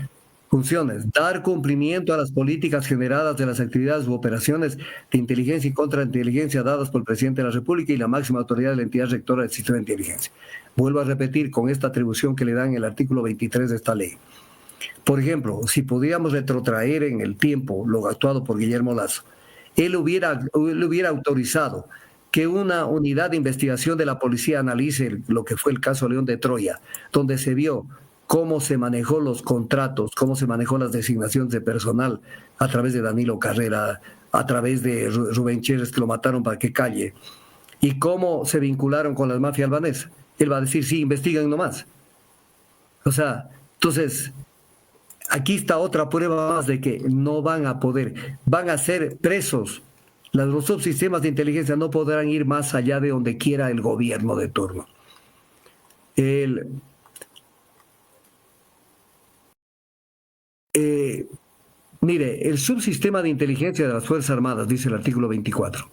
S2: funciones: dar cumplimiento a las políticas generadas de las actividades u operaciones de inteligencia y contrainteligencia dadas por el Presidente de la República y la máxima autoridad de la entidad rectora del Sistema de Inteligencia. Vuelvo a repetir con esta atribución que le dan en el artículo 23 de esta ley. Por ejemplo, si pudiéramos retrotraer en el tiempo lo actuado por Guillermo Lasso, él hubiera autorizado que una unidad de investigación de la policía analice lo que fue el caso León de Troya, donde se vio cómo se manejó los contratos, cómo se manejó las designaciones de personal a través de Danilo Carrera, a través de Rubén Chérez, que lo mataron para que calle, y cómo se vincularon con la mafia albanesa. Él va a decir, sí, investigan nomás. O sea, entonces, aquí está otra prueba más de que no van a poder, van a ser presos. Los subsistemas de inteligencia no podrán ir más allá de donde quiera el gobierno de turno. El, eh, Mire, el subsistema de inteligencia de las Fuerzas Armadas, dice el artículo 24,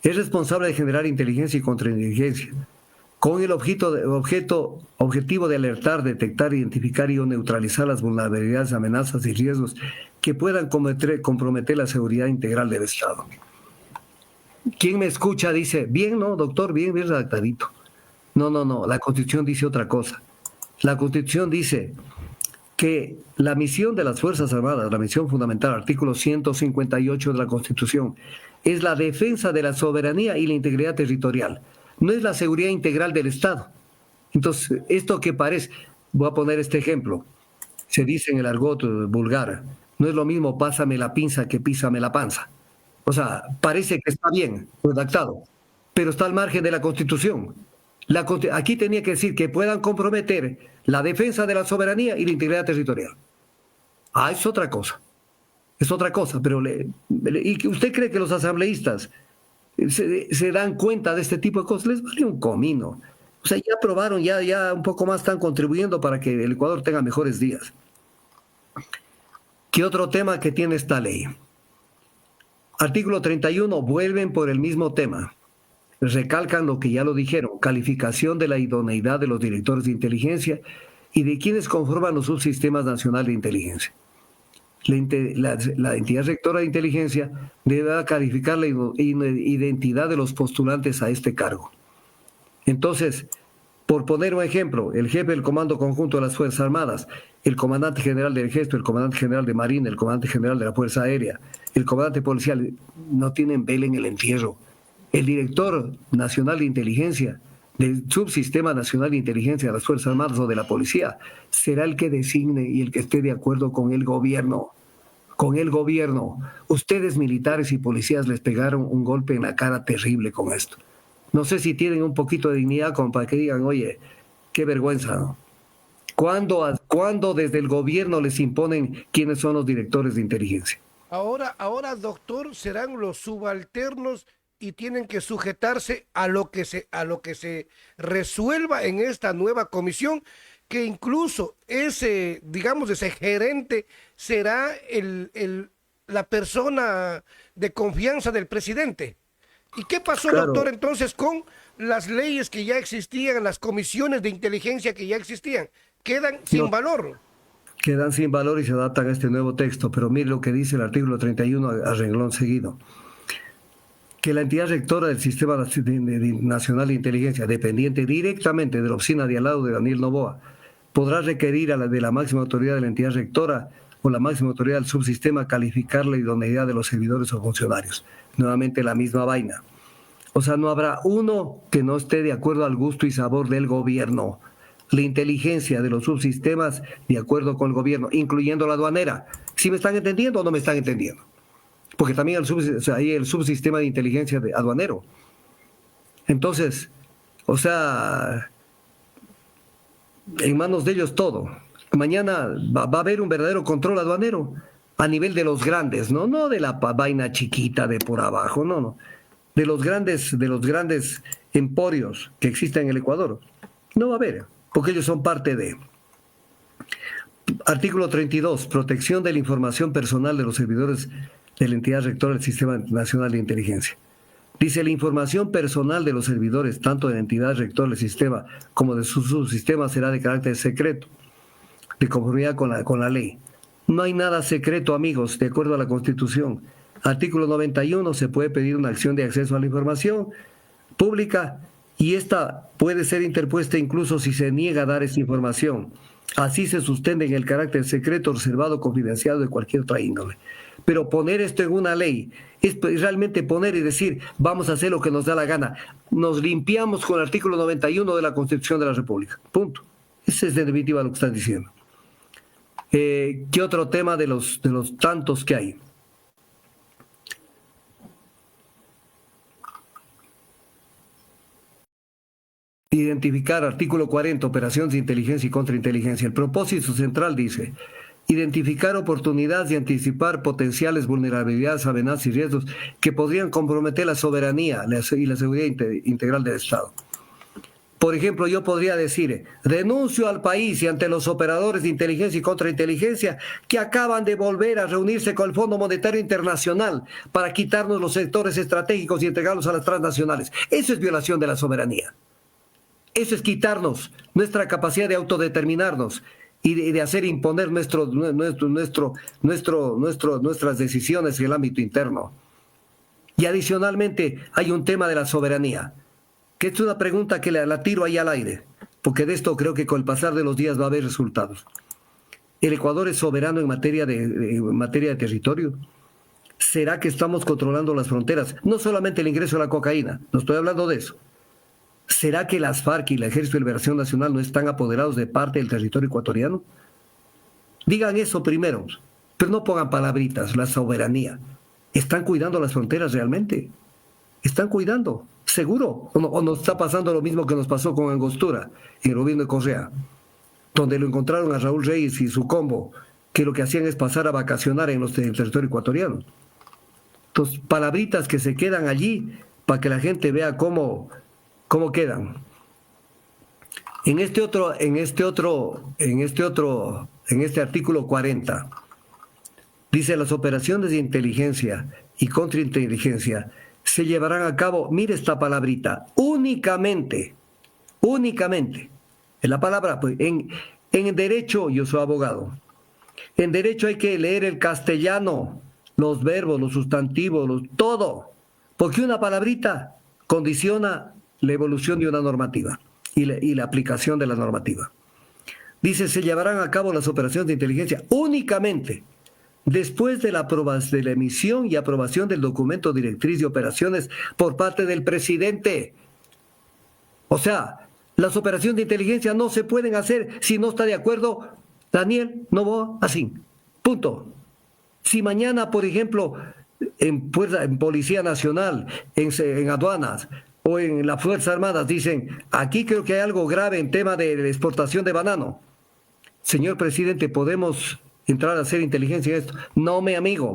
S2: es responsable de generar inteligencia y contrainteligencia, con el objetivo de alertar, detectar, identificar y o neutralizar las vulnerabilidades, amenazas y riesgos que puedan comprometer la seguridad integral del Estado. ¿Quién me escucha dice, bien, no, doctor, bien, bien redactadito? No, no, no, la Constitución dice otra cosa. La Constitución dice que la misión de las Fuerzas Armadas, la misión fundamental, artículo 158 de la Constitución, es la defensa de la soberanía y la integridad territorial. No es la seguridad integral del Estado. Entonces, esto que parece, voy a poner este ejemplo, se dice en el argot vulgar, no es lo mismo pásame la pinza que písame la panza. O sea, parece que está bien redactado, pero está al margen de la Constitución. Aquí tenía que decir que puedan comprometer la defensa de la soberanía y la integridad territorial. Ah, es otra cosa. Es otra cosa, pero ¿y usted cree que los asambleístas se dan cuenta de este tipo de cosas? Les vale un comino. O sea, ya aprobaron, ya un poco más están contribuyendo para que el Ecuador tenga mejores días. ¿Qué otro tema que tiene esta ley? Artículo 31, vuelven por el mismo tema. Recalcan lo que ya lo dijeron, calificación de la idoneidad de los directores de inteligencia y de quienes conforman los subsistemas nacionales de inteligencia. La entidad rectora de inteligencia debe calificar la identidad de los postulantes a este cargo. Entonces, por poner un ejemplo, el jefe del Comando Conjunto de las Fuerzas Armadas, el comandante general del Ejército, el comandante general de Marina, el comandante general de la Fuerza Aérea, el comandante policial, no tienen vela en el entierro. El director nacional de inteligencia, del subsistema nacional de inteligencia de las Fuerzas Armadas o de la policía, será el que designe y el que esté de acuerdo con el gobierno. Con el gobierno. Ustedes militares y policías les pegaron un golpe en la cara terrible con esto. No sé si tienen un poquito de dignidad como para que digan, oye, qué vergüenza, ¿no? ¿Cuándo desde el gobierno les imponen quiénes son los directores de inteligencia?
S1: Ahora, doctor, serán los subalternos y tienen que sujetarse a lo que se resuelva en esta nueva comisión, que incluso ese, digamos, ese gerente será la persona de confianza del presidente. ¿Y qué pasó, doctor,
S2: Claro,
S1: entonces con las leyes que ya existían, las comisiones de inteligencia que ya existían? Quedan sin
S2: no,
S1: valor.
S2: quedan sin valor y se adaptan a este nuevo texto, pero mire lo que dice el artículo 31 a renglón seguido. Que la entidad rectora del Sistema Nacional de Inteligencia, dependiente directamente de la oficina de al lado de Daniel Noboa, podrá requerir de la máxima autoridad de la entidad rectora o la máxima autoridad del subsistema calificar la idoneidad de los servidores o funcionarios. Nuevamente la misma vaina. O sea, no habrá uno que no esté de acuerdo al gusto y sabor del gobierno. La inteligencia de los subsistemas de acuerdo con el gobierno, incluyendo la aduanera. ¿Sí me están entendiendo o no me están entendiendo? Porque también hay el subsistema de inteligencia de aduanero. Entonces, o sea, en manos de ellos todo. Mañana va a haber un verdadero control aduanero a nivel de los grandes, ¿no? No de la vaina chiquita de por abajo, no, no. De los grandes emporios que existen en el Ecuador. No va a haber, porque ellos son parte de. Artículo 32. Protección de la información personal de los servidores de la entidad rectora del Sistema Nacional de Inteligencia. Dice, la información personal de los servidores, tanto de la entidad rectora del sistema como de su subsistema, será de carácter secreto, de conformidad con la ley. No hay nada secreto, amigos, de acuerdo a la Constitución. Artículo 91, se puede pedir una acción de acceso a la información pública y esta puede ser interpuesta incluso si se niega a dar esta información. Así se sustenta en el carácter secreto, reservado, confidencial de cualquier otra índole. Pero poner esto en una ley es realmente poner y decir, vamos a hacer lo que nos da la gana. Nos limpiamos con el artículo 91 de la Constitución de la República. Punto. Ese es en definitiva lo que están diciendo. ¿Qué otro tema de los tantos que hay? Identificar, artículo 40, operaciones de inteligencia y contrainteligencia. El propósito central dice: identificar oportunidades y anticipar potenciales vulnerabilidades, amenazas y riesgos que podrían comprometer la soberanía y la seguridad integral del Estado. Por ejemplo, yo podría decir: denuncio al país y ante los operadores de inteligencia y contrainteligencia que acaban de volver a reunirse con el Fondo Monetario Internacional para quitarnos los sectores estratégicos y entregarlos a las transnacionales. Eso es violación de la soberanía. Eso es quitarnos nuestra capacidad de autodeterminarnos y de hacer imponer nuestras decisiones en el ámbito interno. Y adicionalmente hay un tema de la soberanía, que es una pregunta que la tiro ahí al aire, porque de esto creo que con el pasar de los días va a haber resultados. ¿El Ecuador es soberano en materia de territorio? ¿Será que estamos controlando las fronteras? No solamente el ingreso de la cocaína, no estoy hablando de eso. ¿Será que las FARC y el Ejército de Liberación Nacional no están apoderados de parte del territorio ecuatoriano? Digan eso primero, pero no pongan palabritas, la soberanía. ¿Están cuidando las fronteras realmente? ¿Están cuidando? ¿Seguro? ¿O nos está pasando lo mismo que nos pasó con Angostura en el gobierno de Correa, donde lo encontraron a Raúl Reyes y su combo, que lo que hacían es pasar a vacacionar en el territorio ecuatoriano? Entonces, palabritas que se quedan allí para que la gente vea cómo quedan. En este artículo 40, dice: las operaciones de inteligencia y contrainteligencia se llevarán a cabo, mire esta palabrita, únicamente, en la palabra, pues, en derecho, yo soy abogado, en derecho hay que leer el castellano, los verbos, los sustantivos, todo, porque una palabrita condiciona la evolución de una normativa y la aplicación de la normativa. Dice: se llevarán a cabo las operaciones de inteligencia únicamente después de la emisión y aprobación del documento directriz de operaciones por parte del presidente. O sea, las operaciones de inteligencia no se pueden hacer si no está de acuerdo Daniel Noboa así. Punto. Si mañana, por ejemplo, en Policía Nacional, en aduanas o en las Fuerzas Armadas dicen: aquí creo que hay algo grave en tema de la exportación de banano. Señor presidente, ¿podemos entrar a hacer inteligencia en esto? No, mi amigo,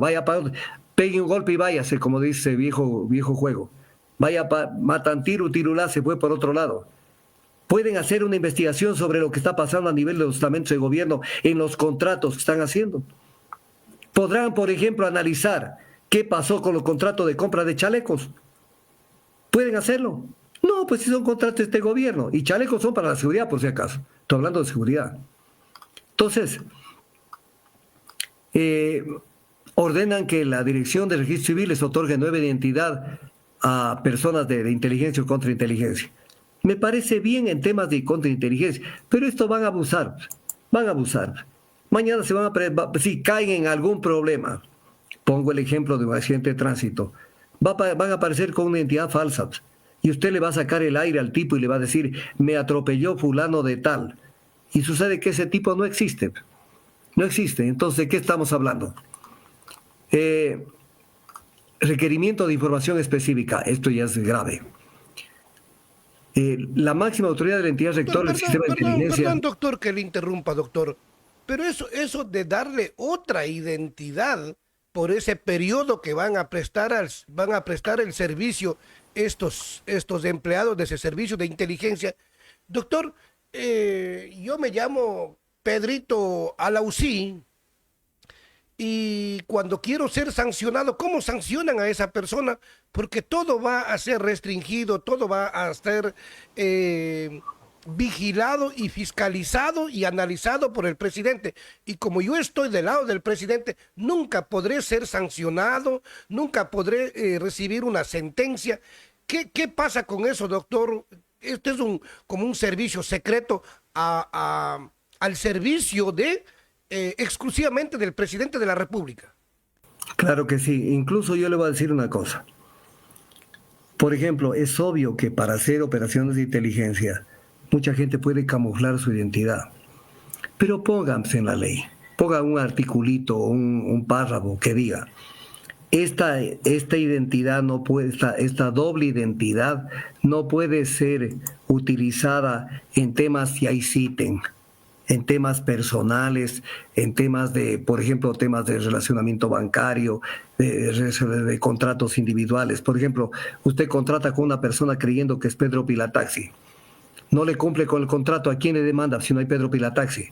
S2: pegue un golpe y váyase, como dice viejo juego. Matan tirulá, se fue por otro lado. Pueden hacer una investigación sobre lo que está pasando a nivel de los estamentos de gobierno en los contratos que están haciendo. Podrán, por ejemplo, analizar qué pasó con los contratos de compra de chalecos. ¿Pueden hacerlo? No, pues si son contratos de este gobierno. Y chalecos son para la seguridad, por si acaso. Estoy hablando de seguridad. Entonces, ordenan que la Dirección de Registro Civil les otorgue nueva identidad a personas de inteligencia o contrainteligencia. Me parece bien en temas de contrainteligencia, pero esto van a abusar. Mañana si caen en algún problema, pongo el ejemplo de un accidente de tránsito, van a aparecer con una identidad falsa y usted le va a sacar el aire al tipo y le va a decir: me atropelló fulano de tal. Y sucede que ese tipo no existe. Entonces, ¿de qué estamos hablando? Requerimiento de información específica. Esto ya es grave. La máxima autoridad de la entidad rectora del sistema de inteligencia.
S1: Perdón, doctor, que le interrumpa, doctor. Pero eso de darle otra identidad por ese periodo que van a prestar el servicio estos empleados de ese servicio de inteligencia. Doctor, yo me llamo Pedrito Alausí y cuando quiero ser sancionado, ¿cómo sancionan a esa persona? Porque todo va a ser restringido, todo va a ser vigilado y fiscalizado y analizado por el presidente. Y como yo estoy del lado del presidente, nunca podré ser sancionado, nunca podré recibir una sentencia. ¿Qué pasa con eso, doctor? Esto es como un servicio secreto al servicio exclusivamente del presidente de la República.
S2: Claro que sí. Incluso yo le voy a decir una cosa. Por ejemplo, es obvio que para hacer operaciones de inteligencia, mucha gente puede camuflar su identidad. Pero pónganse en la ley. Pongan un articulito, un párrafo que diga: esta identidad no puede, esta doble identidad no puede ser utilizada en temas que ahí citen, en temas personales, en temas de, por ejemplo, temas de relacionamiento bancario, de contratos individuales. Por ejemplo, usted contrata con una persona creyendo que es Pedro Pilataxi. No le cumple con el contrato, ¿a quién le demanda si no hay Pedro Pilataxi?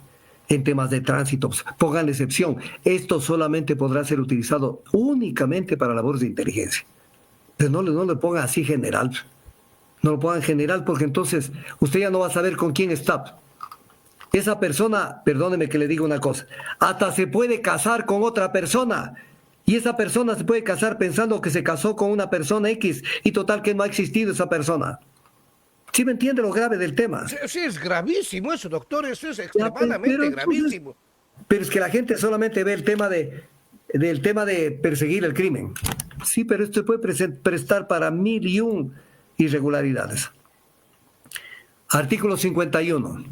S2: En temas de tránsito, pongan excepción. Esto solamente podrá ser utilizado únicamente para labores de inteligencia. Pero no le pongan así general. No lo pongan general porque entonces usted ya no va a saber con quién está. Esa persona, perdóneme que le diga una cosa, hasta se puede casar con otra persona. Y esa persona se puede casar pensando que se casó con una persona X y total que no ha existido esa persona. ¿Sí me entiende lo grave del tema?
S1: Sí, sí, es gravísimo eso, doctor, eso es
S2: Ya,
S1: extremadamente gravísimo.
S2: pero es que la gente solamente ve el tema del tema de perseguir el crimen. Sí, pero esto puede prestar para 1001 irregularidades. Artículo 51.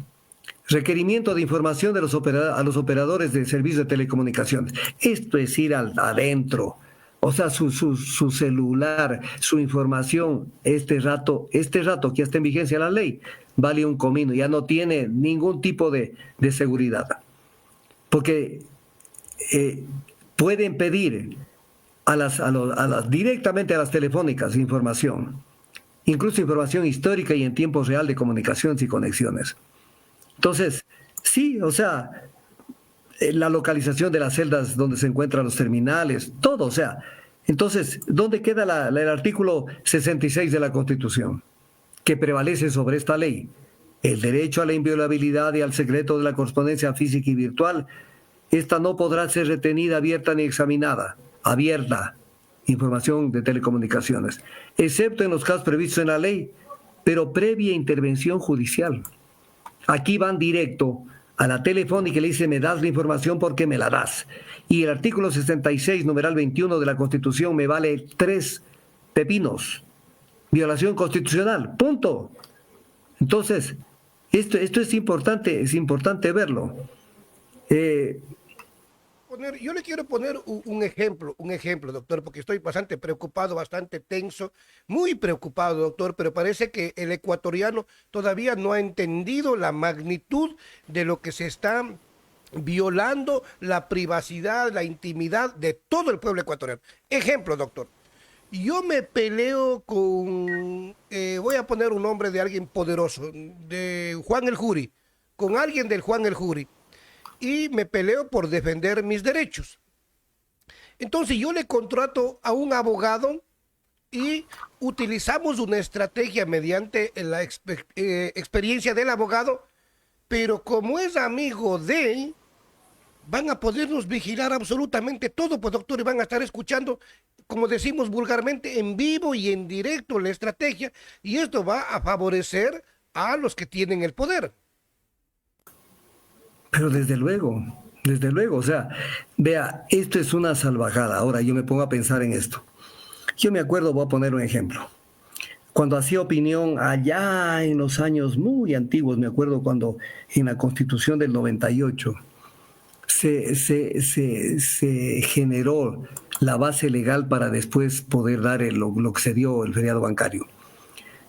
S2: Requerimiento de información de a los operadores de servicios de telecomunicaciones. Esto es ir adentro. O sea, su celular, su información, este rato que ya está en vigencia la ley, vale un comino, ya no tiene ningún tipo de seguridad. Porque pueden pedir directamente a las telefónicas información, incluso información histórica y en tiempo real de comunicaciones y conexiones. Entonces, sí, o sea, la localización de las celdas donde se encuentran los terminales, todo, o sea, entonces, ¿dónde queda el artículo 66 de la Constitución que prevalece sobre esta ley? El derecho a la inviolabilidad y al secreto de la correspondencia física y virtual. Esta no podrá ser retenida, abierta ni examinada. Abierta, información de telecomunicaciones, excepto en los casos previstos en la ley, pero previa intervención judicial. Aquí van directo a la telefónica y le dice, me das la información porque me la das. Y el artículo 66, numeral 21 de la Constitución me vale 3 pepinos. Violación constitucional, punto. Entonces, esto es importante verlo.
S1: Yo le quiero poner un ejemplo, doctor, porque estoy bastante preocupado, bastante tenso, muy preocupado, doctor, pero parece que el ecuatoriano todavía no ha entendido la magnitud de lo que se está violando, la privacidad, la intimidad de todo el pueblo ecuatoriano. Ejemplo, doctor. Yo me peleo con, voy a poner un nombre de alguien poderoso, de Juan el Juri, con alguien del Juan el Juri, y me peleo por defender mis derechos. Entonces yo le contrato a un abogado y utilizamos una estrategia mediante la experiencia del abogado, pero como es amigo de, van a podernos vigilar absolutamente todo, pues doctor, y van a estar escuchando, como decimos vulgarmente, en vivo y en directo la estrategia, y esto va a favorecer a los que tienen el poder.
S2: Pero desde luego, o sea, vea, esto es una salvajada. Ahora yo me pongo a pensar en esto. Yo me acuerdo, voy a poner un ejemplo. Cuando hacía opinión allá en los años muy antiguos, me acuerdo cuando en la Constitución del 98 se generó la base legal para después poder dar lo que se dio el feriado bancario.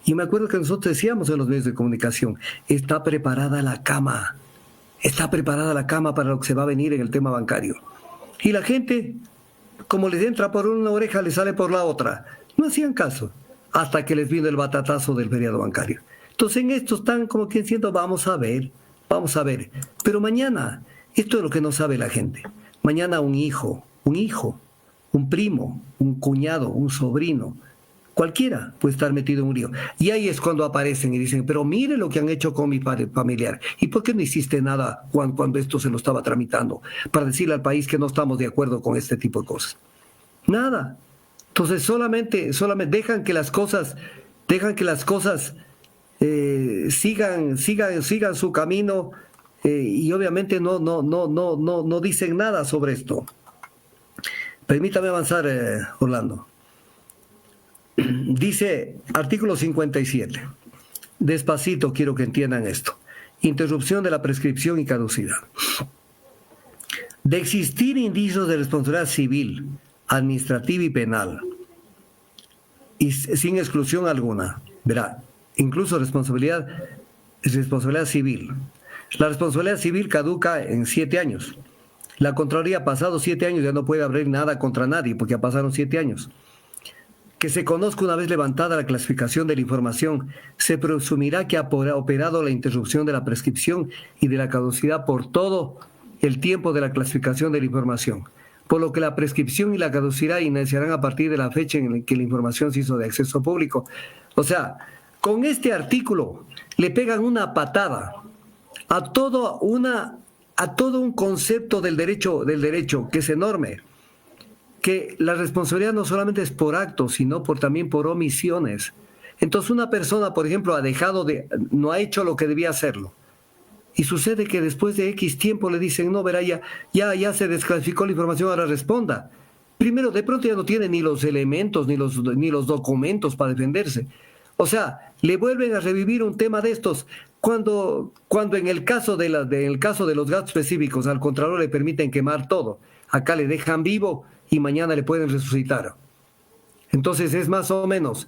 S2: Y me acuerdo que nosotros decíamos en los medios de comunicación, está preparada la cama para lo que se va a venir en el tema bancario. Y la gente, como les entra por una oreja, les sale por la otra. No hacían caso, hasta que les vino el batatazo del feriado bancario. Entonces en esto están como que diciendo, vamos a ver. Pero mañana, esto es lo que no sabe la gente. Mañana un hijo, un primo, un cuñado, un sobrino, cualquiera puede estar metido en un lío. Y ahí es cuando aparecen y dicen, pero mire lo que han hecho con mi familiar. ¿Y por qué no hiciste nada cuando esto se lo estaba tramitando? Para decirle al país que no estamos de acuerdo con este tipo de cosas. Nada. Entonces solamente dejan que las cosas sigan su camino y obviamente no dicen nada sobre esto. Permítame avanzar, Orlando. Dice artículo 57. Despacito, quiero que entiendan esto. Interrupción de la prescripción y caducidad. De existir indicios de responsabilidad civil administrativa y penal, y sin exclusión alguna. Verá, incluso responsabilidad civil. La responsabilidad civil caduca en 7 años. La Contraloría, pasado 7 años, ya no puede abrir nada contra nadie porque ya pasaron 7 años. Que se conozca una vez levantada la clasificación de la información, se presumirá que ha operado la interrupción de la prescripción y de la caducidad por todo el tiempo de la clasificación de la información, por lo que la prescripción y la caducidad iniciarán a partir de la fecha en la que la información se hizo de acceso público. O sea, con este artículo le pegan una patada a todo un concepto del derecho que es enorme, que la responsabilidad no solamente es por actos, sino también por omisiones. Entonces una persona, por ejemplo, no ha hecho lo que debía hacerlo. Y sucede que después de X tiempo le dicen, no, verá, ya se desclasificó la información, ahora responda. Primero, de pronto ya no tiene ni los elementos, ni los documentos para defenderse. O sea, le vuelven a revivir un tema de estos, cuando en el caso de los gastos específicos al Contralor le permiten quemar todo. Acá le dejan vivo y mañana le pueden resucitar. Entonces es más o menos,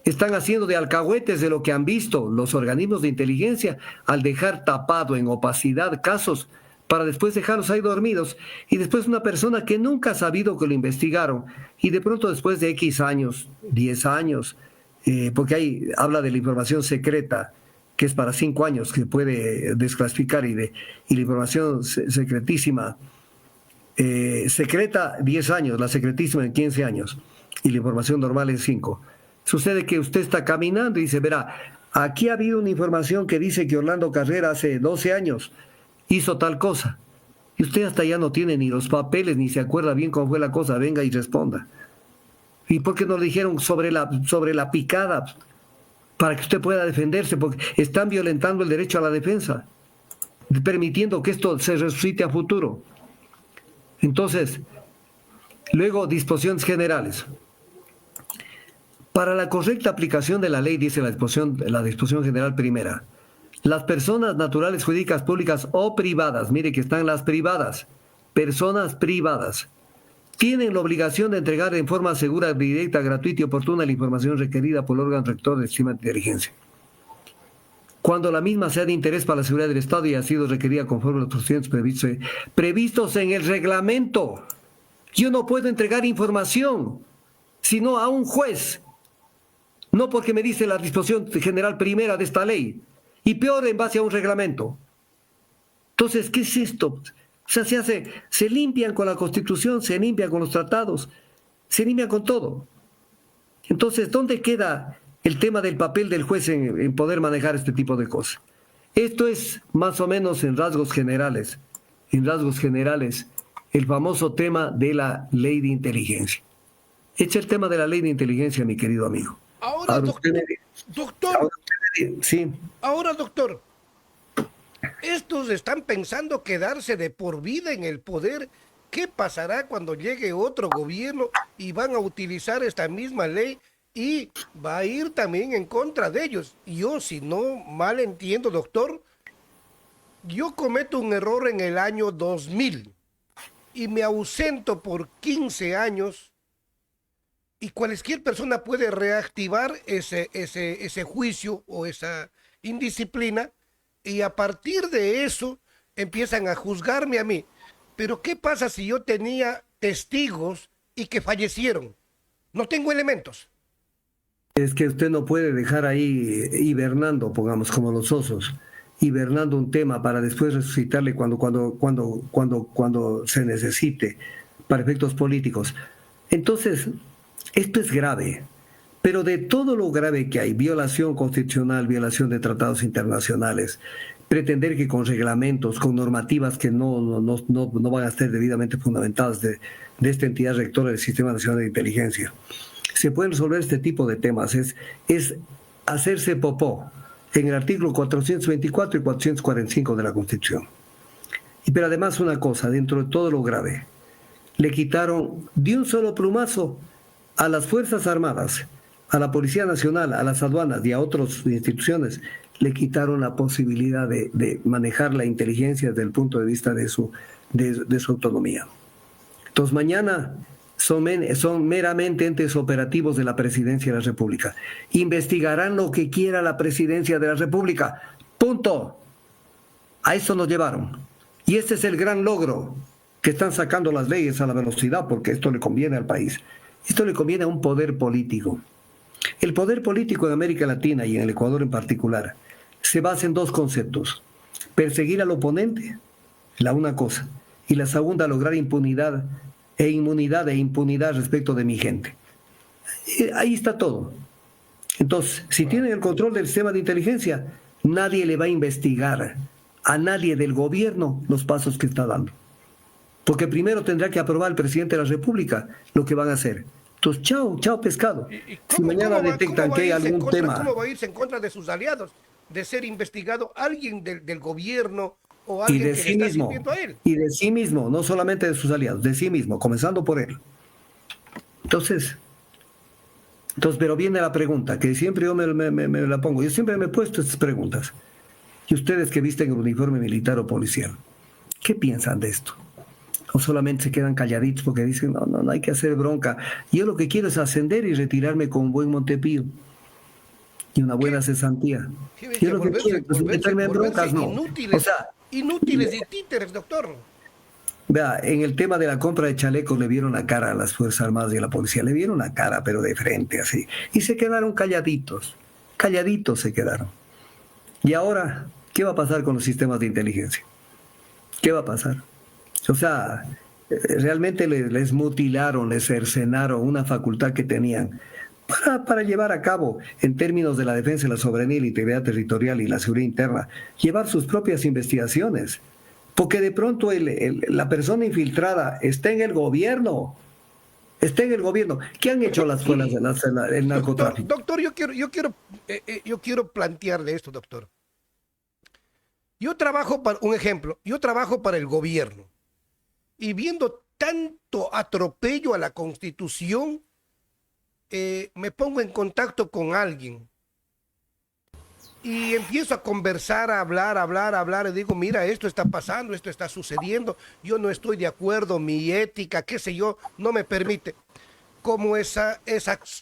S2: están haciendo de alcahuetes de lo que han visto los organismos de inteligencia al dejar tapado en opacidad casos para después dejarlos ahí dormidos, y después una persona que nunca ha sabido que lo investigaron y de pronto después de X años, 10 años, porque ahí habla de la información secreta, que es para 5 años que puede desclasificar, y la información secretísima, secreta 10 años, la secretísima en 15 años y la información normal en 5. Sucede que usted está caminando y dice, verá, aquí ha habido una información que dice que Orlando Carrera hace 12 años hizo tal cosa, y usted hasta ya no tiene ni los papeles, ni se acuerda bien cómo fue la cosa, venga y responda. ¿Y por qué no le dijeron sobre la picada? Para que usted pueda defenderse, porque están violentando el derecho a la defensa, permitiendo que esto se resucite a futuro. Entonces, luego, disposiciones generales. Para la correcta aplicación de la ley, dice la disposición general primera, las personas naturales, jurídicas, públicas o privadas, mire que están las privadas, personas privadas, tienen la obligación de entregar en forma segura, directa, gratuita y oportuna la información requerida por el órgano rector del sistema de inteligencia, cuando la misma sea de interés para la seguridad del Estado y ha sido requerida conforme a los procedimientos previstos en el reglamento. Yo no puedo entregar información sino a un juez, no porque me dice la disposición general primera de esta ley, y peor en base a un reglamento. Entonces, ¿qué es esto? O sea, se limpian con la Constitución, se limpian con los tratados, se limpian con todo. Entonces, ¿dónde queda el tema del papel del juez en poder manejar este tipo de cosas? Esto es más o menos en rasgos generales, el famoso tema de la ley de inteligencia. Echa el tema de la ley de inteligencia, mi querido amigo.
S1: Ahora, doctor, estos están pensando quedarse de por vida en el poder. ¿Qué pasará cuando llegue otro gobierno y van a utilizar esta misma ley y va a ir también en contra de ellos? Yo, si no mal entiendo, doctor, yo cometo un error en el año 2000 y me ausento por 15 años, y cualquier persona puede reactivar ese juicio o esa indisciplina, y a partir de eso empiezan a juzgarme a mí. Pero ¿qué pasa si yo tenía testigos y que fallecieron? No tengo elementos.
S2: Es que usted no puede dejar ahí hibernando, pongamos, como los osos, hibernando un tema para después resucitarle cuando se necesite para efectos políticos. Entonces, esto es grave, pero de todo lo grave que hay, violación constitucional, violación de tratados internacionales, pretender que con reglamentos, con normativas que no van a estar debidamente fundamentadas de esta entidad rectora del Sistema Nacional de Inteligencia, se pueden resolver este tipo de temas, es hacerse popó en el artículo 424 y 445 de la Constitución. Pero además una cosa, dentro de todo lo grave, le quitaron de un solo plumazo a las Fuerzas Armadas, a la Policía Nacional, a las aduanas y a otras instituciones, le quitaron la posibilidad de manejar la inteligencia desde el punto de vista de su autonomía. Entonces mañana son meramente entes operativos de la Presidencia de la República. Investigarán lo que quiera la Presidencia de la República. Punto. A eso nos llevaron. Y este es el gran logro, que están sacando las leyes a la velocidad, porque esto le conviene al país. Esto le conviene a un poder político. El poder político en América Latina y en el Ecuador en particular se basa en dos conceptos: perseguir al oponente, la una cosa, y la segunda, lograr impunidad e inmunidad e impunidad respecto de mi gente. Ahí está todo. Entonces, si tienen el control del sistema de inteligencia, nadie le va a investigar a nadie del gobierno los pasos que está dando. Porque primero tendrá que aprobar el presidente de la República lo que van a hacer. Entonces, chao pescado. Si mañana detectan que hay algún tema...
S1: ¿Cómo va a irse en contra de sus aliados? De ser investigado alguien del gobierno o alguien que le está sirviendo a él.
S2: Y de sí mismo, no solamente de sus aliados, de sí mismo, comenzando por él. Entonces, pero viene la pregunta, que siempre yo me la pongo. Yo siempre me he puesto estas preguntas. Y ustedes que visten el uniforme militar o policial, ¿qué piensan de esto? ¿O solamente se quedan calladitos porque dicen, no hay que hacer bronca? Yo lo que quiero es ascender y retirarme con un buen Montepío y una buena cesantía. Yo lo que quiero es meterme en broncas, no.
S1: Inútiles y títeres, doctor.
S2: Vea, en el tema de la compra de chalecos le vieron la cara a las Fuerzas Armadas y a la policía, le vieron la cara, pero de frente así. Y se quedaron calladitos se quedaron. Y ahora, ¿qué va a pasar con los sistemas de inteligencia? ¿Qué va a pasar? O sea, realmente les mutilaron, les cercenaron una facultad que tenían para llevar a cabo, en términos de la defensa de la soberanía y la integridad territorial y la seguridad interna, llevar sus propias investigaciones. Porque de pronto la persona infiltrada está en el gobierno. ¿Qué han hecho las fuerzas del narcotráfico?
S1: Doctor, yo quiero plantearle esto, doctor. Yo trabajo para el gobierno. Y viendo tanto atropello a la Constitución, me pongo en contacto con alguien y empiezo a conversar, a hablar, y digo, mira, esto está pasando, esto está sucediendo, yo no estoy de acuerdo, mi ética, qué sé yo, no me permite. Como esas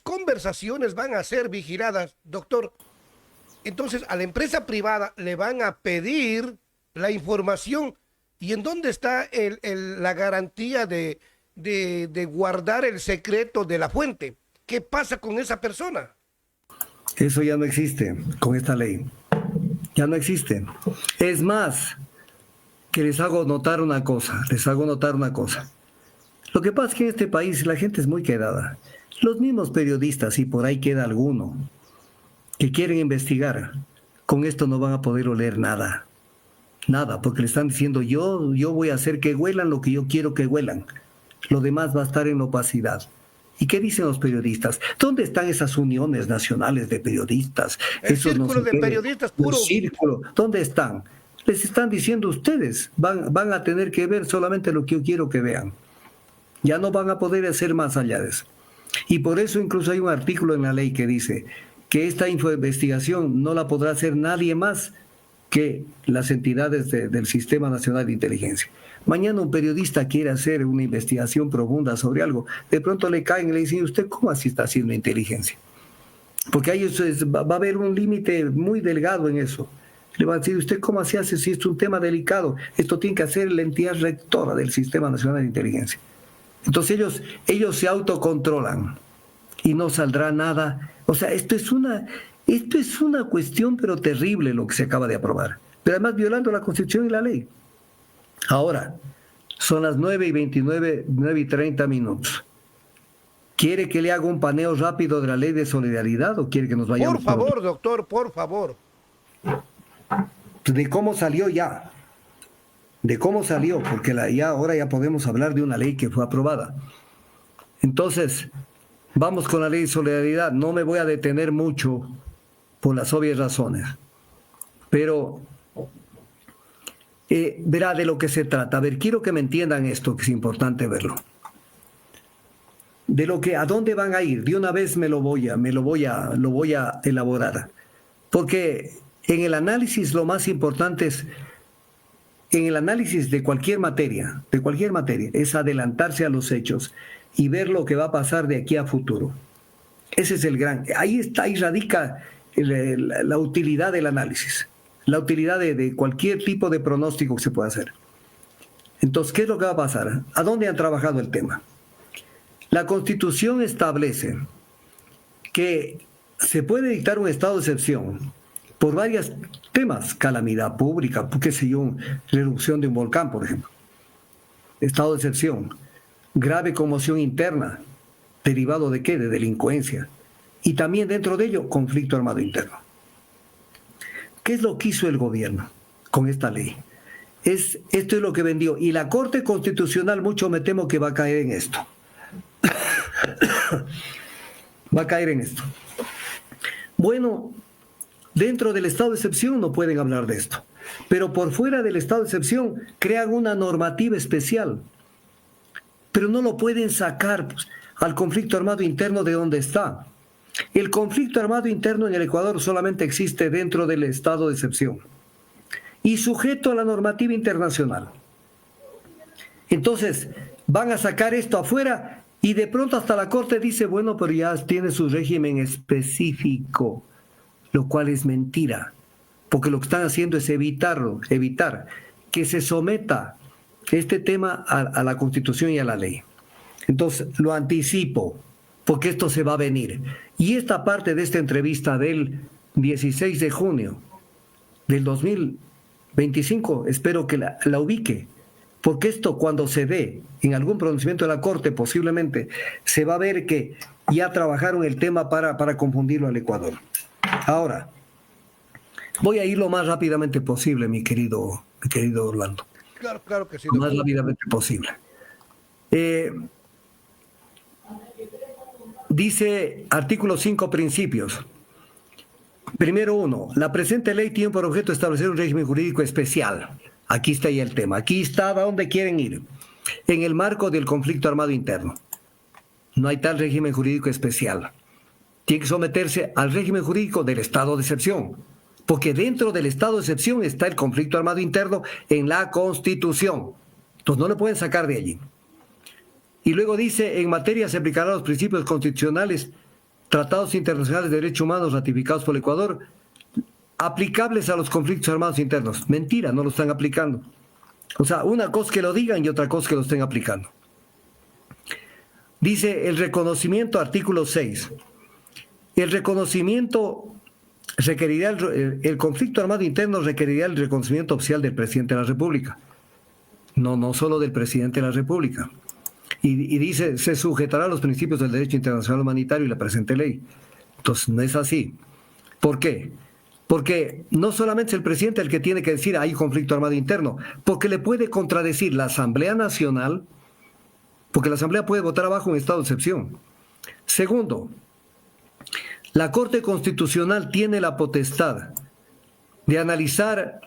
S1: conversaciones van a ser vigiladas, doctor, entonces a la empresa privada le van a pedir la información. ¿Y en dónde está la garantía de guardar el secreto de la fuente? ¿Qué pasa con esa persona?
S2: Eso ya no existe con esta ley. Ya no existe. Es más, que les hago notar una cosa. Lo que pasa es que en este país la gente es muy quedada. Los mismos periodistas, y por ahí queda alguno, que quieren investigar, con esto no van a poder oler nada. Nada, porque le están diciendo, yo voy a hacer que huelan lo que yo quiero que huelan. Lo demás va a estar en opacidad. ¿Y qué dicen los periodistas? ¿Dónde están esas uniones nacionales de periodistas?
S1: El círculo de periodistas puro.
S2: Círculo. ¿Dónde están? Les están diciendo ustedes, van a tener que ver solamente lo que yo quiero que vean. Ya no van a poder hacer más allá de eso. Y por eso incluso hay un artículo en la ley que dice que esta investigación no la podrá hacer nadie más que las entidades del Sistema Nacional de Inteligencia. Mañana un periodista quiere hacer una investigación profunda sobre algo, de pronto le caen y le dicen, ¿usted cómo así está haciendo inteligencia? Porque ahí va a haber un límite muy delgado en eso. Le van a decir, ¿usted cómo así hace si es un tema delicado? Esto tiene que hacer la entidad rectora del Sistema Nacional de Inteligencia. Entonces ellos se autocontrolan y no saldrá nada. O sea, esto es una cuestión pero terrible lo que se acaba de aprobar. Pero además violando la Constitución y la ley. Ahora, son las 9:29, 9:30 minutos. ¿Quiere que le haga un paneo rápido de la ley de solidaridad o quiere que nos vayamos?
S1: Por favor, doctor, por favor.
S2: De cómo salió ya. Porque ahora ya podemos hablar de una ley que fue aprobada. Entonces, vamos con la ley de solidaridad. No me voy a detener mucho por las obvias razones. Pero verá de lo que se trata. A ver, quiero que me entiendan esto, que es importante verlo. ¿A dónde van a ir? De una vez lo voy a elaborar. Porque en el análisis lo más importante es, en el análisis de cualquier materia, es adelantarse a los hechos y ver lo que va a pasar de aquí a futuro. Ese es el gran... Ahí radica la utilidad del análisis, la utilidad de cualquier tipo de pronóstico que se pueda hacer. Entonces, ¿qué es lo que va a pasar? ¿A dónde han trabajado el tema? La Constitución establece que se puede dictar un estado de excepción por varios temas, calamidad pública, qué sé yo, la erupción de un volcán, por ejemplo. Estado de excepción, grave conmoción interna, derivado de qué? De delincuencia. Y también dentro de ello, conflicto armado interno. ¿Qué es lo que hizo el gobierno con esta ley? Esto es lo que vendió. Y la Corte Constitucional, mucho me temo que va a caer en esto. Va a caer en esto. Bueno, dentro del estado de excepción no pueden hablar de esto. Pero por fuera del estado de excepción crean una normativa especial. Pero no lo pueden sacar pues, al conflicto armado interno de donde está. El conflicto armado interno en el Ecuador solamente existe dentro del estado de excepción y sujeto a la normativa internacional. Entonces, van a sacar esto afuera y de pronto hasta la Corte dice, bueno, pero ya tiene su régimen específico, lo cual es mentira, porque lo que están haciendo es evitar que se someta este tema a la Constitución y a la ley. Entonces, lo anticipo, porque esto se va a venir. Y esta parte de esta entrevista del 16 de junio del 2025, espero que la ubique, porque esto cuando se dé en algún pronunciamiento de la Corte, posiblemente se va a ver que ya trabajaron el tema para confundirlo al Ecuador. Ahora, voy a ir lo más rápidamente posible, mi querido Orlando.
S1: Claro que sí.
S2: Lo más rápidamente posible. Dice artículo 5, principios. Primero 1. La presente ley tiene por objeto establecer un régimen jurídico especial. Aquí está ya el tema. Aquí está a dónde quieren ir. En el marco del conflicto armado interno. No hay tal régimen jurídico especial. Tiene que someterse al régimen jurídico del estado de excepción. Porque dentro del estado de excepción está el conflicto armado interno en la Constitución. Entonces no le pueden sacar de allí. Y luego dice, en materia se aplicarán los principios constitucionales, tratados internacionales de derechos humanos ratificados por el Ecuador, aplicables a los conflictos armados internos. Mentira, no lo están aplicando. O sea, una cosa que lo digan y otra cosa que lo estén aplicando. Dice el reconocimiento, artículo 6. El reconocimiento requerirá, el conflicto armado interno requerirá el reconocimiento oficial del presidente de la República. No solo del presidente de la República. Y dice, se sujetará a los principios del derecho internacional humanitario y la presente ley. Entonces, no es así. ¿Por qué? Porque no solamente es el presidente el que tiene que decir hay conflicto armado interno, porque le puede contradecir la Asamblea Nacional, porque la Asamblea puede votar abajo un estado de excepción. Segundo, la Corte Constitucional tiene la potestad de analizar,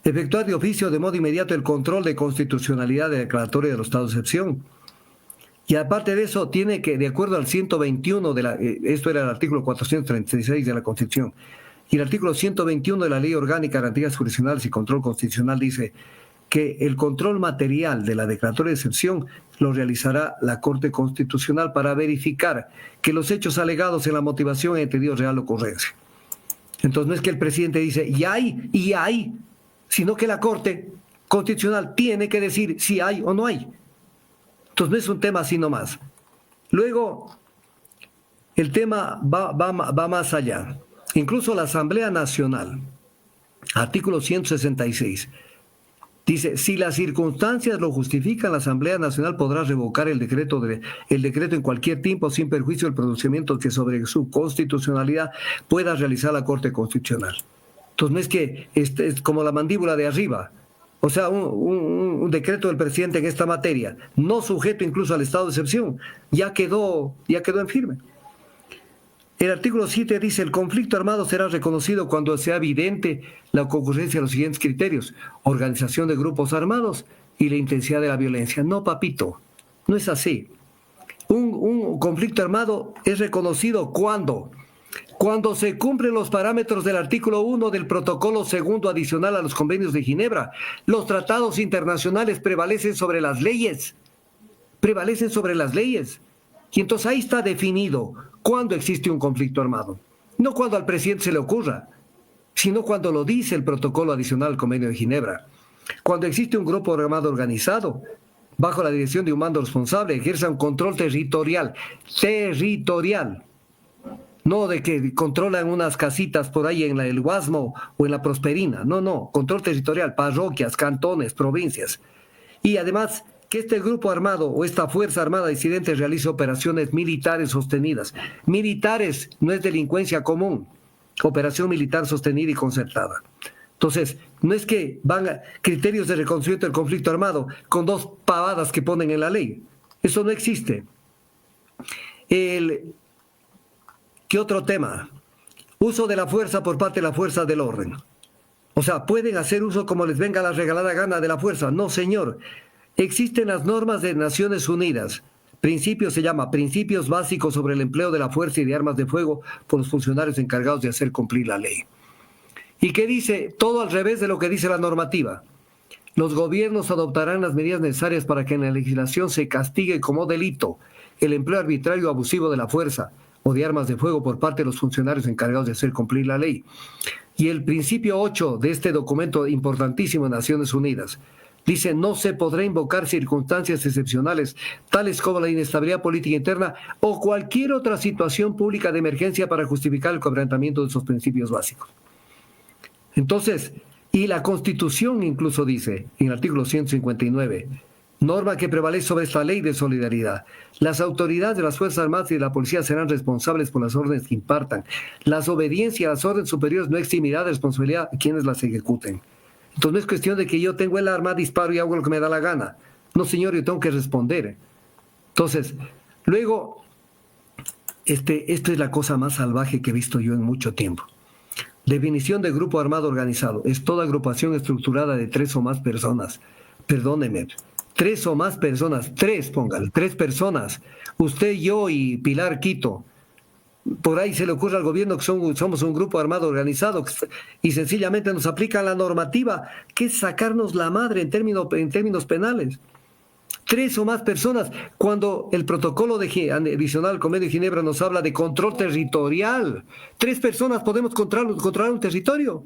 S2: efectuar de oficio de modo inmediato el control de constitucionalidad de declaratoria de los estados de excepción. Y aparte de eso, tiene que, de acuerdo al 121 esto era el artículo 436 de la Constitución, y el artículo 121 de la Ley Orgánica de Garantías Jurisdiccionales y Control Constitucional dice que el control material de la declaratoria de excepción lo realizará la Corte Constitucional para verificar que los hechos alegados en la motivación han entendido real ocurrencia. Entonces no es que el presidente dice y hay, sino que la Corte Constitucional tiene que decir si hay o no hay. Entonces no es un tema así nomás. Luego, el tema va más allá. Incluso la Asamblea Nacional, artículo 166, dice, si las circunstancias lo justifican, la Asamblea Nacional podrá revocar el decreto en cualquier tiempo sin perjuicio del pronunciamiento que sobre su constitucionalidad pueda realizar la Corte Constitucional. Entonces no es que es como la mandíbula de arriba. O sea, un decreto del presidente en esta materia, no sujeto incluso al estado de excepción, ya quedó en firme. El artículo 7 dice, el conflicto armado será reconocido cuando sea evidente la concurrencia de los siguientes criterios: organización de grupos armados y la intensidad de la violencia. No, papito, no es así. Un conflicto armado es reconocido cuando se cumplen los parámetros del artículo 1 del protocolo segundo adicional a los convenios de Ginebra. Los tratados internacionales prevalecen sobre las leyes. prevalecen sobre las leyes. Y entonces ahí está definido cuándo existe un conflicto armado. No cuando al presidente se le ocurra, sino cuando lo dice el protocolo adicional al Convenio de Ginebra. Cuando existe un grupo armado organizado, bajo la dirección de un mando responsable, ejerza un control territorial, no de que controlan unas casitas por ahí en el Guasmo o en la Prosperina, no, control territorial, parroquias, cantones, provincias. Y además, que este grupo armado o esta fuerza armada disidente realice operaciones militares sostenidas. Militares no es delincuencia común, operación militar sostenida y concertada. Entonces, no es que van a criterios de reconocimiento del conflicto armado con dos pavadas que ponen en la ley. Eso no existe. ¿Qué otro tema? Uso de la fuerza por parte de la fuerza del orden. O sea, ¿pueden hacer uso como les venga la regalada gana de la fuerza? No, señor. Existen las normas de Naciones Unidas. Principios se llama Principios Básicos sobre el empleo de la fuerza y de armas de fuego por los funcionarios encargados de hacer cumplir la ley. ¿Y qué dice? Todo al revés de lo que dice la normativa. Los gobiernos adoptarán las medidas necesarias para que en la legislación se castigue como delito el empleo arbitrario o abusivo de la fuerza o de armas de fuego por parte de los funcionarios encargados de hacer cumplir la ley. Y el principio 8 de este documento importantísimo de Naciones Unidas dice: no se podrá invocar circunstancias excepcionales, tales como la inestabilidad política interna o cualquier otra situación pública de emergencia para justificar el quebrantamiento de esos principios básicos. Entonces, y la Constitución incluso dice, en el artículo 159, norma que prevalece sobre esta ley de solidaridad: las autoridades de las Fuerzas Armadas y de la Policía serán responsables por las órdenes que impartan. La desobediencia a las órdenes superiores no eximirá de responsabilidad a quienes las ejecuten. Entonces no es cuestión de que yo tengo el arma, disparo y hago lo que me da la gana. No, señor, yo tengo que responder. Entonces, luego, esto es la cosa más salvaje que he visto yo en mucho tiempo. Definición de grupo armado organizado: es toda agrupación estructurada de 3 o más personas. Perdóneme, 3 o más personas, 3, póngale, 3 personas. Usted, yo y Pilar Quito. Por ahí se le ocurre al gobierno que somos un grupo armado organizado y sencillamente nos aplican la normativa, que es sacarnos la madre en términos penales. 3 o más personas, cuando el protocolo adicional al Convenio de Ginebra nos habla de control territorial. 3 personas podemos controlar un territorio.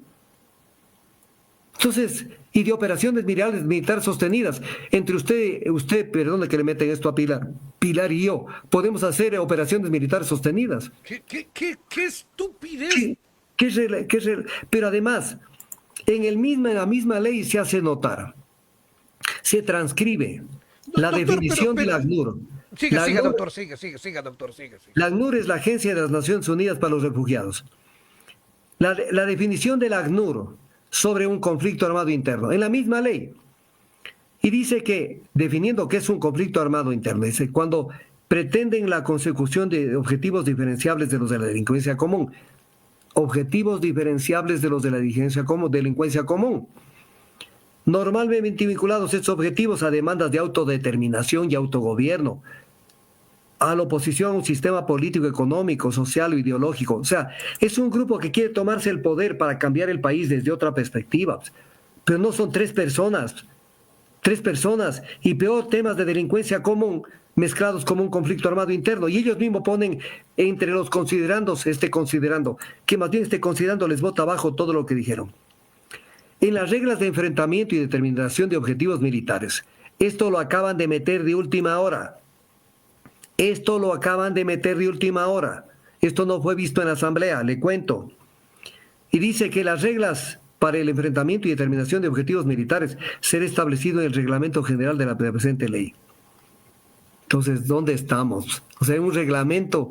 S2: Entonces, y de operaciones militares sostenidas. Entre usted, perdone que le meten esto a Pilar y yo, podemos hacer operaciones militares sostenidas.
S1: ¿Qué estupidez?
S2: Pero además, en la misma ley se hace notar, se transcribe la
S1: Doctor,
S2: definición de la ACNUR.
S1: Siga, doctor, siga, doctor, siga.
S2: La ACNUR es la Agencia de las Naciones Unidas para los Refugiados. La definición de la ACNUR sobre un conflicto armado interno, en la misma ley. Y dice que, definiendo qué es un conflicto armado interno, dice: cuando pretenden la consecución de objetivos diferenciables de los de la delincuencia común. Objetivos diferenciables de los de la delincuencia común. Normalmente vinculados estos objetivos a demandas de autodeterminación y autogobierno, a la oposición a un sistema político, económico, social o ideológico. O sea, es un grupo que quiere tomarse el poder para cambiar el país desde otra perspectiva. Pero no son 3 personas. 3 personas y peor, temas de delincuencia común mezclados como un conflicto armado interno. Y ellos mismos ponen entre los considerandos considerando, que más bien considerando les bota abajo todo lo que dijeron. En las reglas de enfrentamiento y determinación de objetivos militares, esto lo acaban de meter de última hora. Esto no fue visto en la Asamblea, le cuento. Y dice que las reglas para el enfrentamiento y determinación de objetivos militares será establecido en el Reglamento General de la presente ley. Entonces, ¿dónde estamos? O sea, un reglamento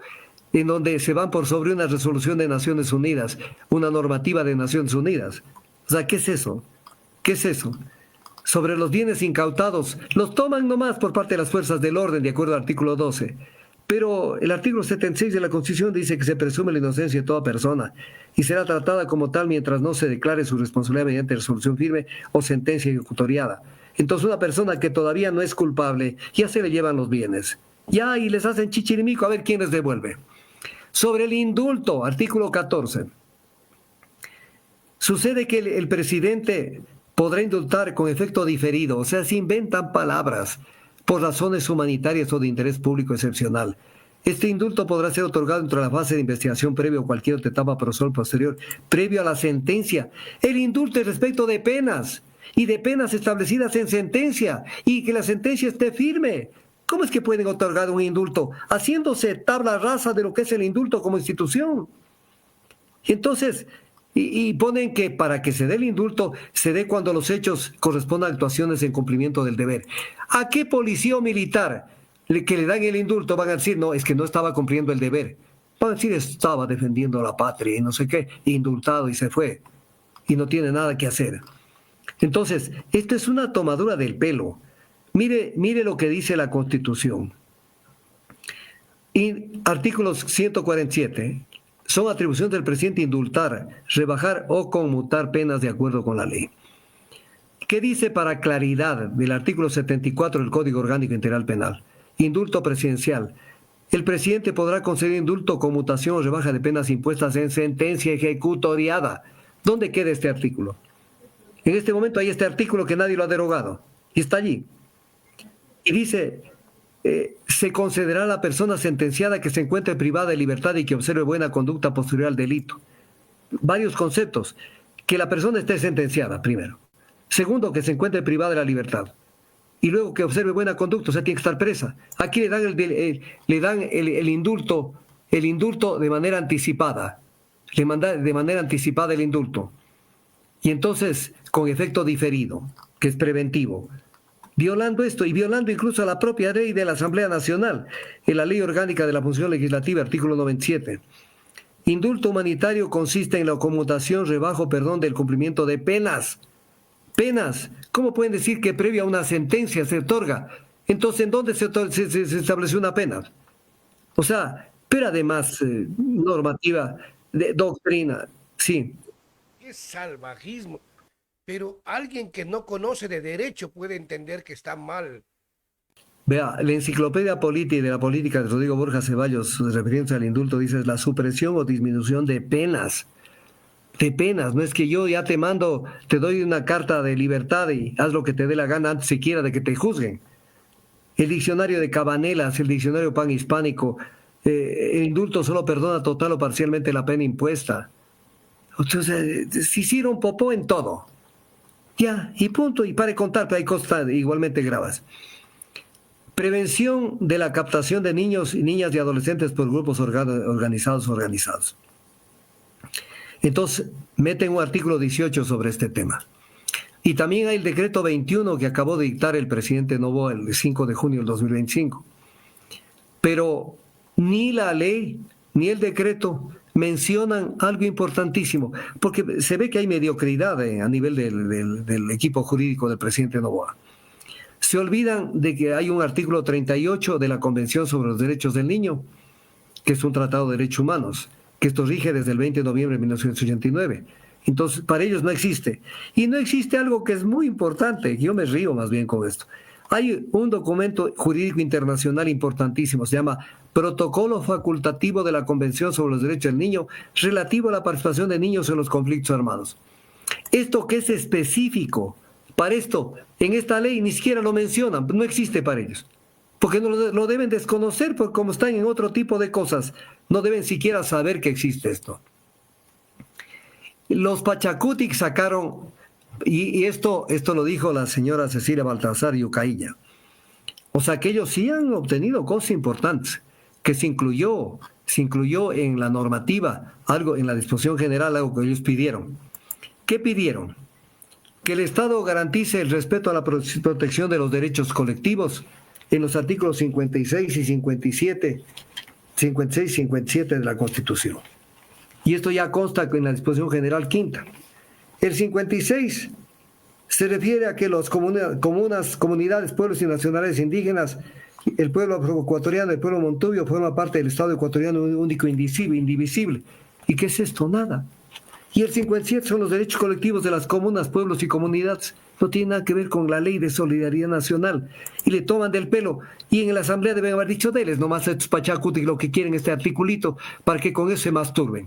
S2: en donde se van por sobre una resolución de Naciones Unidas, una normativa de Naciones Unidas. O sea, ¿qué es eso? Sobre los bienes incautados, los toman nomás por parte de las fuerzas del orden, de acuerdo al artículo 12. Pero el artículo 76 de la Constitución dice que se presume la inocencia de toda persona y será tratada como tal mientras no se declare su responsabilidad mediante resolución firme o sentencia ejecutoriada. Entonces, una persona que todavía no es culpable, ya se le llevan los bienes. Ya, y les hacen chichirimico a ver quién les devuelve. Sobre el indulto, artículo 14. Sucede que el presidente podrá indultar con efecto diferido, o sea, se inventan palabras. por razones humanitarias o de interés público excepcional. Este indulto podrá ser otorgado dentro de la fase de investigación previo a cualquier otra etapa procesal posterior, previo a la sentencia. El indulto es respecto de penas, y de penas establecidas en sentencia, y que la sentencia esté firme. ¿Cómo es que pueden otorgar un indulto? Haciéndose tabla rasa de lo que es el indulto como institución. Entonces, y ponen que para que se dé el indulto, se dé cuando los hechos correspondan a actuaciones en cumplimiento del deber. ¿A qué policía o militar que le dan el indulto van a decir, no, es que no estaba cumpliendo el deber? Van a decir, estaba defendiendo la patria y no sé qué, indultado y se fue, y no tiene nada que hacer. Entonces, esto es una tomadura del pelo. Mire lo que dice la Constitución. Y artículos 147. Son atribución del presidente indultar, rebajar o conmutar penas de acuerdo con la ley. ¿Qué dice para claridad del artículo 74 del Código Orgánico Integral Penal? Indulto presidencial. El presidente podrá conceder indulto, conmutación o rebaja de penas impuestas en sentencia ejecutoriada. ¿Dónde queda este artículo? En este momento hay este artículo que nadie lo ha derogado. Y está allí. Y dice, se concederá a la persona sentenciada que se encuentre privada de libertad y que observe buena conducta posterior al delito. Varios conceptos. Que la persona esté sentenciada, primero. Segundo, que se encuentre privada de la libertad. Y luego que observe buena conducta, o sea, tiene que estar presa. Aquí le dan el indulto de manera anticipada. Le manda de manera anticipada el indulto. Y entonces, con efecto diferido, que es preventivo. Violando esto y violando incluso la propia ley de la Asamblea Nacional, en la Ley Orgánica de la Función Legislativa, artículo 97. Indulto humanitario consiste en la conmutación, rebajo, perdón del cumplimiento de penas. Penas. ¿Cómo pueden decir que previa a una sentencia se otorga? Entonces, ¿en dónde se estableció una pena? O sea, pero además normativa, de doctrina, sí.
S1: Qué salvajismo. Pero alguien que no conoce de derecho puede entender que está mal.
S2: Vea, la enciclopedia política y de la política de Rodrigo Borja Ceballos, refiriéndose al indulto, dice la supresión o disminución de penas. De penas, no es que yo ya te mando, te doy una carta de libertad y haz lo que te dé la gana antes siquiera de que te juzguen. El diccionario de Cabanelas, el diccionario panhispánico, el indulto solo perdona total o parcialmente la pena impuesta. Entonces, se hicieron popó en todo. Ya, y punto, y pare contar, pero hay cosas igualmente graves. Prevención de la captación de niños y niñas y adolescentes por grupos organizados. Entonces, meten un artículo 18 sobre este tema. Y también hay el decreto 21 que acabó de dictar el presidente Noboa el 5 de junio del 2025. Pero ni la ley ni el decreto mencionan algo importantísimo, porque se ve que hay mediocridad a nivel del equipo jurídico del presidente Noboa. Se olvidan de que hay un artículo 38 de la Convención sobre los Derechos del Niño, que es un tratado de derechos humanos, que esto rige desde el 20 de noviembre de 1989. Entonces, para ellos no existe. Y no existe algo que es muy importante, yo me río más bien con esto. Hay un documento jurídico internacional importantísimo, se llama Protocolo Facultativo de la Convención sobre los Derechos del Niño, relativo a la participación de niños en los conflictos armados. Esto que es específico para esto, en esta ley ni siquiera lo mencionan, no existe para ellos. Porque no lo deben desconocer, porque como están en otro tipo de cosas, no deben siquiera saber que existe esto. Los Pachacutic sacaron, y esto lo dijo la señora Cecilia Baltasar Yucailla, o sea que ellos sí han obtenido cosas importantes, que se incluyó en la normativa, algo en la disposición general, algo que ellos pidieron. ¿Qué pidieron? Que el Estado garantice el respeto a la protección de los derechos colectivos en los artículos 56 y 57 de la Constitución. Y esto ya consta en la disposición general quinta. El 56 se refiere a que las comunidades, pueblos y nacionalidades indígenas, el pueblo ecuatoriano, el pueblo montubio, forma parte del Estado ecuatoriano único, indivisible. ¿Y qué es esto? Nada. Y el 57 son los derechos colectivos de las comunas, pueblos y comunidades. No tiene nada que ver con la ley de solidaridad nacional. Y le toman del pelo. Y en la asamblea deben haber dicho de ellos, nomás estos pachacuti lo que quieren este articulito para que con eso se masturben.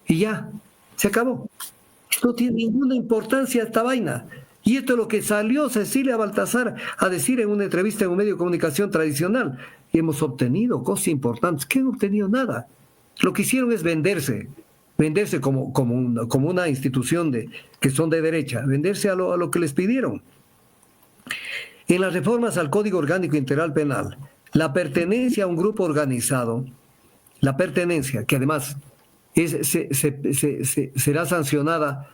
S2: Y ya, se acabó. No tiene ninguna importancia esta vaina. Y esto es lo que salió Cecilia Baltasar a decir en una entrevista en un medio de comunicación tradicional. Y hemos obtenido cosas importantes. ¿Qué han obtenido? Nada. Lo que hicieron es venderse como una institución que son de derecha, venderse a lo que les pidieron. En las reformas al Código Orgánico Integral Penal, la pertenencia a un grupo organizado, la pertenencia, que además será sancionada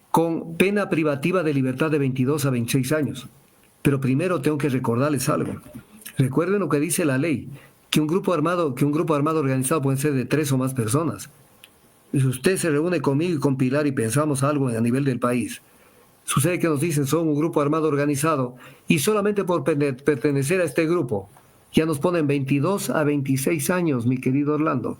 S2: con pena privativa de libertad de 22 a 26 años. Pero primero tengo que recordarles algo. Recuerden lo que dice la ley, que un grupo armado organizado puede ser de 3 o más personas. Si usted se reúne conmigo y con Pilar y pensamos algo a nivel del país, sucede que nos dicen son un grupo armado organizado y solamente por pertenecer a este grupo ya nos ponen 22 a 26 años, mi querido Orlando.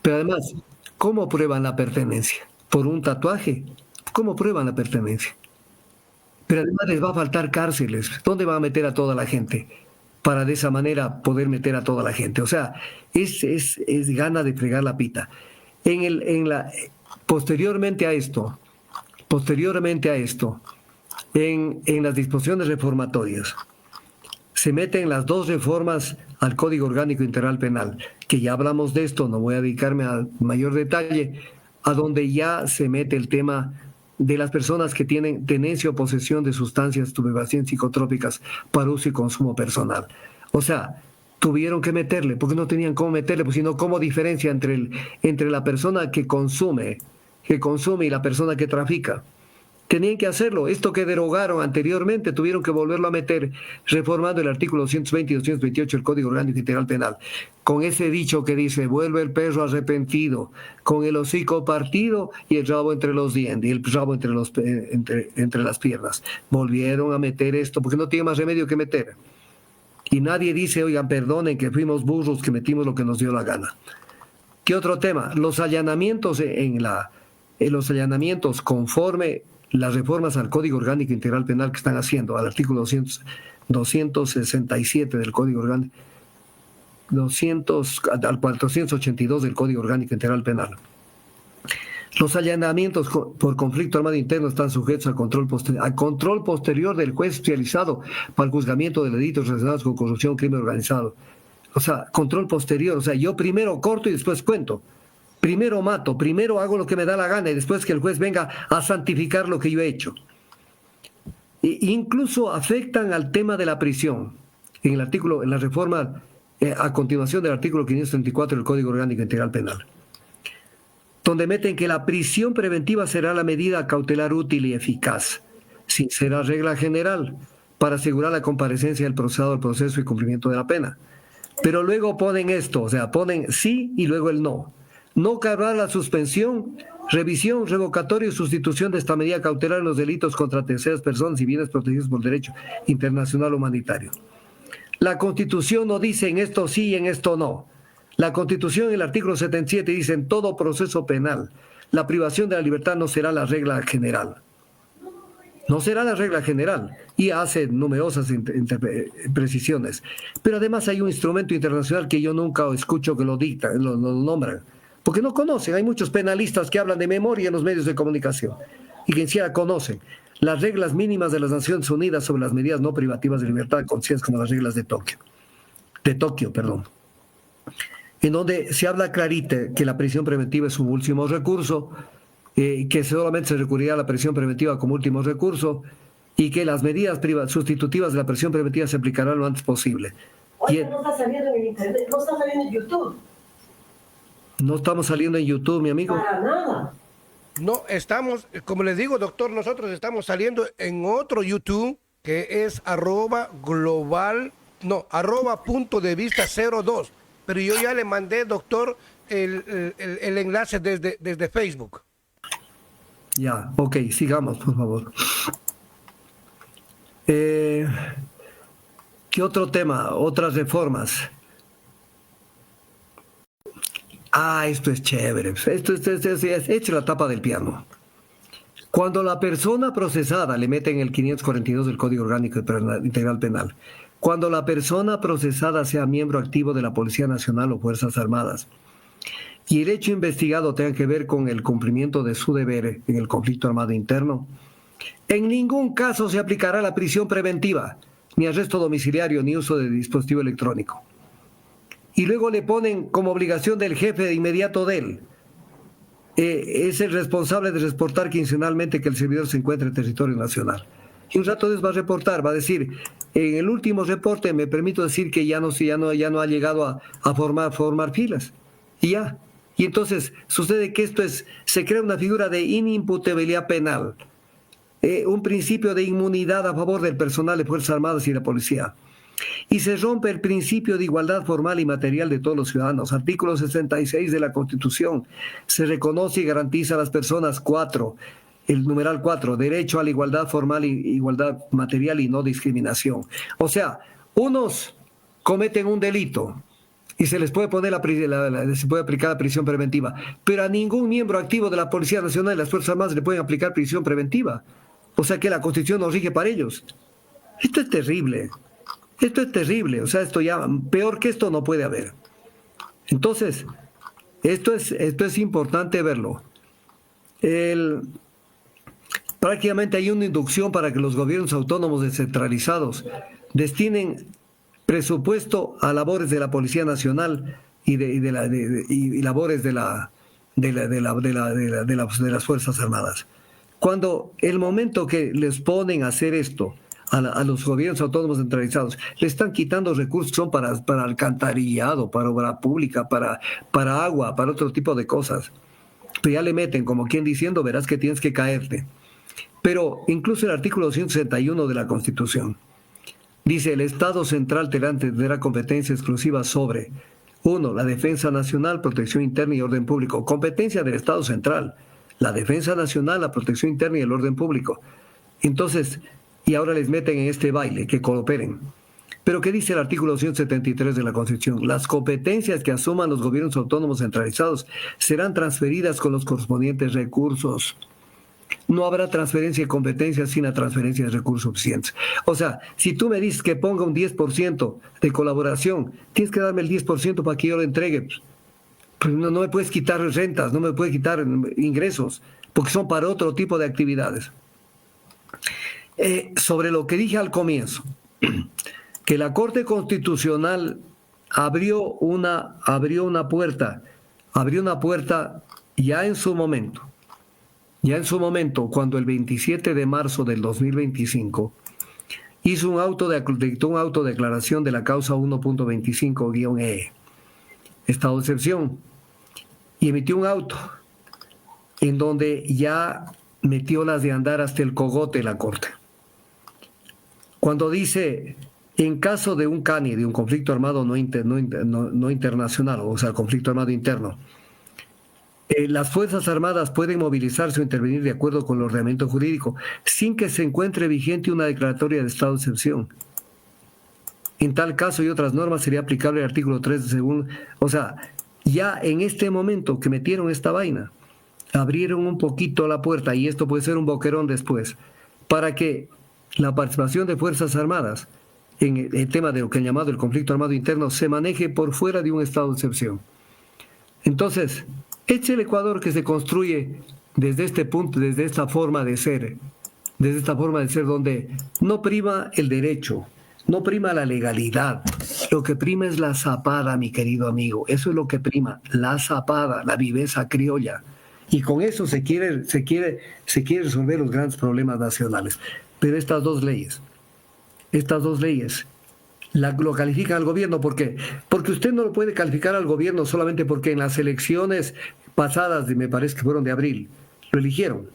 S2: Pero además, ¿cómo prueban la pertenencia? ¿Por un tatuaje? ¿Cómo prueban la pertenencia? Pero además les va a faltar cárceles. ¿Dónde van a meter a toda la gente? Para de esa manera poder meter a toda la gente. O sea, es gana de fregar la pita. Posteriormente a esto, en las disposiciones reformatorias, se meten las 2 reformas al Código Orgánico Integral Penal, que ya hablamos de esto, no voy a dedicarme a mayor detalle, a donde ya se mete el tema de las personas que tienen tenencia o posesión de sustancias estupefacientes psicotrópicas para uso y consumo personal. O sea, tuvieron que meterle, porque no tenían cómo meterle, pues sino cómo diferencia entre la persona que consume y la persona que trafica. Tenían que hacerlo. Esto que derogaron anteriormente, tuvieron que volverlo a meter, reformando el artículo 220 y 228 del Código Orgánico Integral Penal, con ese dicho que dice, vuelve el perro arrepentido, con el hocico partido y el rabo entre los dientes, y el rabo entre las piernas. Volvieron a meter esto, porque no tiene más remedio que meter. Y nadie dice, oigan, perdonen que fuimos burros, que metimos lo que nos dio la gana. ¿Qué otro tema? Los allanamientos los allanamientos conforme las reformas al Código Orgánico Integral Penal que están haciendo, al artículo 267 del Código Orgánico, al 482 del Código Orgánico Integral Penal. Los allanamientos por conflicto armado interno están sujetos al control posterior del juez especializado para el juzgamiento de delitos relacionados con corrupción, crimen organizado. O sea, control posterior. O sea, yo primero corto y después cuento. Primero mato, primero hago lo que me da la gana y después que el juez venga a santificar lo que yo he hecho. Incluso afectan al tema de la prisión. En la reforma, a continuación del artículo 534 del Código Orgánico Integral Penal, donde meten que la prisión preventiva será la medida cautelar útil y eficaz, sin ser la regla general, para asegurar la comparecencia del procesado al proceso y cumplimiento de la pena. Pero luego ponen esto, o sea, ponen sí y luego el no. No cabrá la suspensión, revisión, revocatorio y sustitución de esta medida cautelar en los delitos contra terceras personas y bienes protegidos por derecho internacional humanitario. La Constitución no dice en esto sí y en esto no. La Constitución en el artículo 77 dice en todo proceso penal, la privación de la libertad no será la regla general. No será la regla general y hace numerosas precisiones. Pero además hay un instrumento internacional que yo nunca escucho que lo dictan, lo nombran. Porque no conocen, hay muchos penalistas que hablan de memoria en los medios de comunicación y que ni siquiera conocen las reglas mínimas de las Naciones Unidas sobre las medidas no privativas de libertad, conocidas como las reglas de Tokio, en donde se habla clarito que la prisión preventiva es un último recurso, que solamente se recurrirá a la prisión preventiva como último recurso y que las medidas sustitutivas de la prisión preventiva se aplicarán lo antes posible.
S3: Oye, no está saliendo en internet, no está saliendo en YouTube.
S2: No estamos saliendo en YouTube, mi amigo.
S3: Para nada.
S1: No, estamos, como les digo, doctor, nosotros estamos saliendo en otro YouTube que es @punto de vista 02. Pero yo ya le mandé, doctor, el enlace desde Facebook.
S2: Ya, ok, sigamos, por favor. ¿Qué otro tema? Otras reformas. Esto es chévere. Esto es hecho la tapa del piano. Cuando la persona procesada, le meten el 542 del Código Orgánico Integral Penal, cuando la persona procesada sea miembro activo de la Policía Nacional o Fuerzas Armadas, y el hecho investigado tenga que ver con el cumplimiento de su deber en el conflicto armado interno, En ningún caso se aplicará la prisión preventiva, ni arresto domiciliario, ni uso de dispositivo electrónico. Y luego le ponen como obligación del jefe de inmediato de él. Es el responsable de reportar quincenalmente que el servidor se encuentra en territorio nacional. Y un rato después va a reportar, va a decir, en el último reporte me permito decir que ya no ha llegado a formar filas. Y ya. Y entonces sucede que se crea una figura de inimputabilidad penal, un principio de inmunidad a favor del personal de Fuerzas Armadas y la policía. Y se rompe el principio de igualdad formal y material de todos los ciudadanos. Artículo 66 de la Constitución. Se reconoce y garantiza a las personas el numeral 4, derecho a la igualdad formal y igualdad material y no discriminación. O sea, unos cometen un delito y se les puede poner se puede aplicar la prisión preventiva, pero a ningún miembro activo de la Policía Nacional y las Fuerzas Armadas le pueden aplicar prisión preventiva. O sea que la Constitución no rige para ellos. Esto es terrible. Esto es terrible. O sea, esto ya, peor que esto no puede haber. Entonces, esto es importante verlo. Prácticamente hay una inducción para que los gobiernos autónomos descentralizados destinen presupuesto a labores de la Policía Nacional y labores de las Fuerzas Armadas. Cuando el momento que les ponen a hacer esto a los gobiernos autónomos centralizados, le están quitando recursos que son para alcantarillado, para obra pública, para agua, para otro tipo de cosas. Pero ya le meten, como quien diciendo, verás que tienes que caerte. Pero incluso el artículo 161 de la Constitución dice: el Estado central tendrá competencia exclusiva sobre 1. La defensa nacional, protección interna y orden público. Competencia del Estado central. La defensa nacional, la protección interna y el orden público. Entonces, y ahora les meten en este baile, que cooperen. Pero ¿qué dice el artículo 173 de la Constitución? Las competencias que asuman los gobiernos autónomos centralizados serán transferidas con los correspondientes recursos. No habrá transferencia de competencias sin la transferencia de recursos suficientes. O sea, si tú me dices que ponga un 10% de colaboración, tienes que darme el 10% para que yo lo entregue. Pues no me puedes quitar rentas, no me puedes quitar ingresos, porque son para otro tipo de actividades. Sobre lo que dije al comienzo, que la Corte Constitucional abrió una puerta ya en su momento, cuando el 27 de marzo del 2025 hizo dictó un autodeclaración de la causa 1.25-E, estado de excepción, y emitió un auto en donde ya metió las de andar hasta el cogote la Corte. Cuando dice, en caso de un CANI, de un conflicto armado no internacional, o sea, conflicto armado interno, las Fuerzas Armadas pueden movilizarse o intervenir de acuerdo con el ordenamiento jurídico sin que se encuentre vigente una declaratoria de estado de excepción. En tal caso y otras normas sería aplicable el artículo 3 según... O sea, ya en este momento que metieron esta vaina, abrieron un poquito la puerta, y esto puede ser un boquerón después, para que la participación de Fuerzas Armadas en el tema de lo que han llamado el conflicto armado interno se maneje por fuera de un estado de excepción. Entonces, es el Ecuador que se construye desde este punto, desde esta forma de ser donde no prima el derecho, no prima la legalidad, lo que prima es la zapada, mi querido amigo, eso es lo que prima, la zapada, la viveza criolla, y con eso se quiere resolver los grandes problemas nacionales. Pero estas dos leyes, lo califican al gobierno. ¿Por qué? Porque usted no lo puede calificar al gobierno solamente porque en las elecciones pasadas, me parece que fueron de abril, lo eligieron.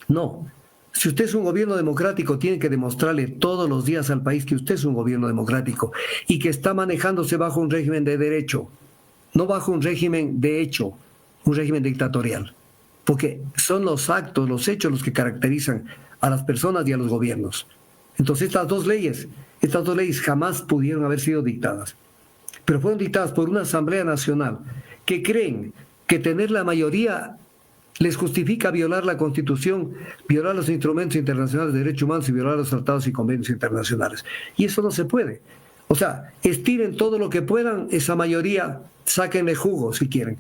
S2: No. Si usted es un gobierno democrático, tiene que demostrarle todos los días al país que usted es un gobierno democrático y que está manejándose bajo un régimen de derecho, no bajo un régimen de hecho, un régimen dictatorial. Porque son los actos, los hechos los que caracterizan a las personas y a los gobiernos. Entonces estas dos leyes jamás pudieron haber sido dictadas, pero fueron dictadas por una Asamblea Nacional que creen que tener la mayoría les justifica violar la Constitución, violar los instrumentos internacionales de derechos humanos y violar los tratados y convenios internacionales. Y eso no se puede. O sea, estiren todo lo que puedan, esa mayoría, sáquenle jugo si quieren,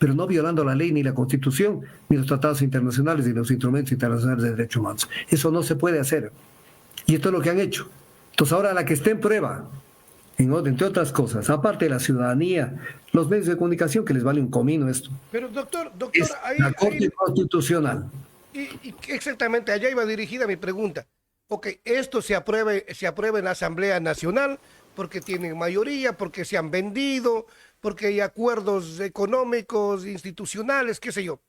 S2: pero no violando la ley ni la Constitución, ni los tratados internacionales, ni los instrumentos internacionales de derechos humanos. Eso no se puede hacer. Y esto es lo que han hecho. Entonces ahora la que esté en prueba, entre otras cosas, aparte de la ciudadanía, los medios de comunicación, que les vale un comino esto,
S1: Pero doctor,
S2: es la Corte Constitucional.
S1: Exactamente, allá iba dirigida mi pregunta. Ok, esto se aprueba en la Asamblea Nacional porque tienen mayoría, porque se han vendido, porque hay acuerdos económicos, institucionales, qué sé yo.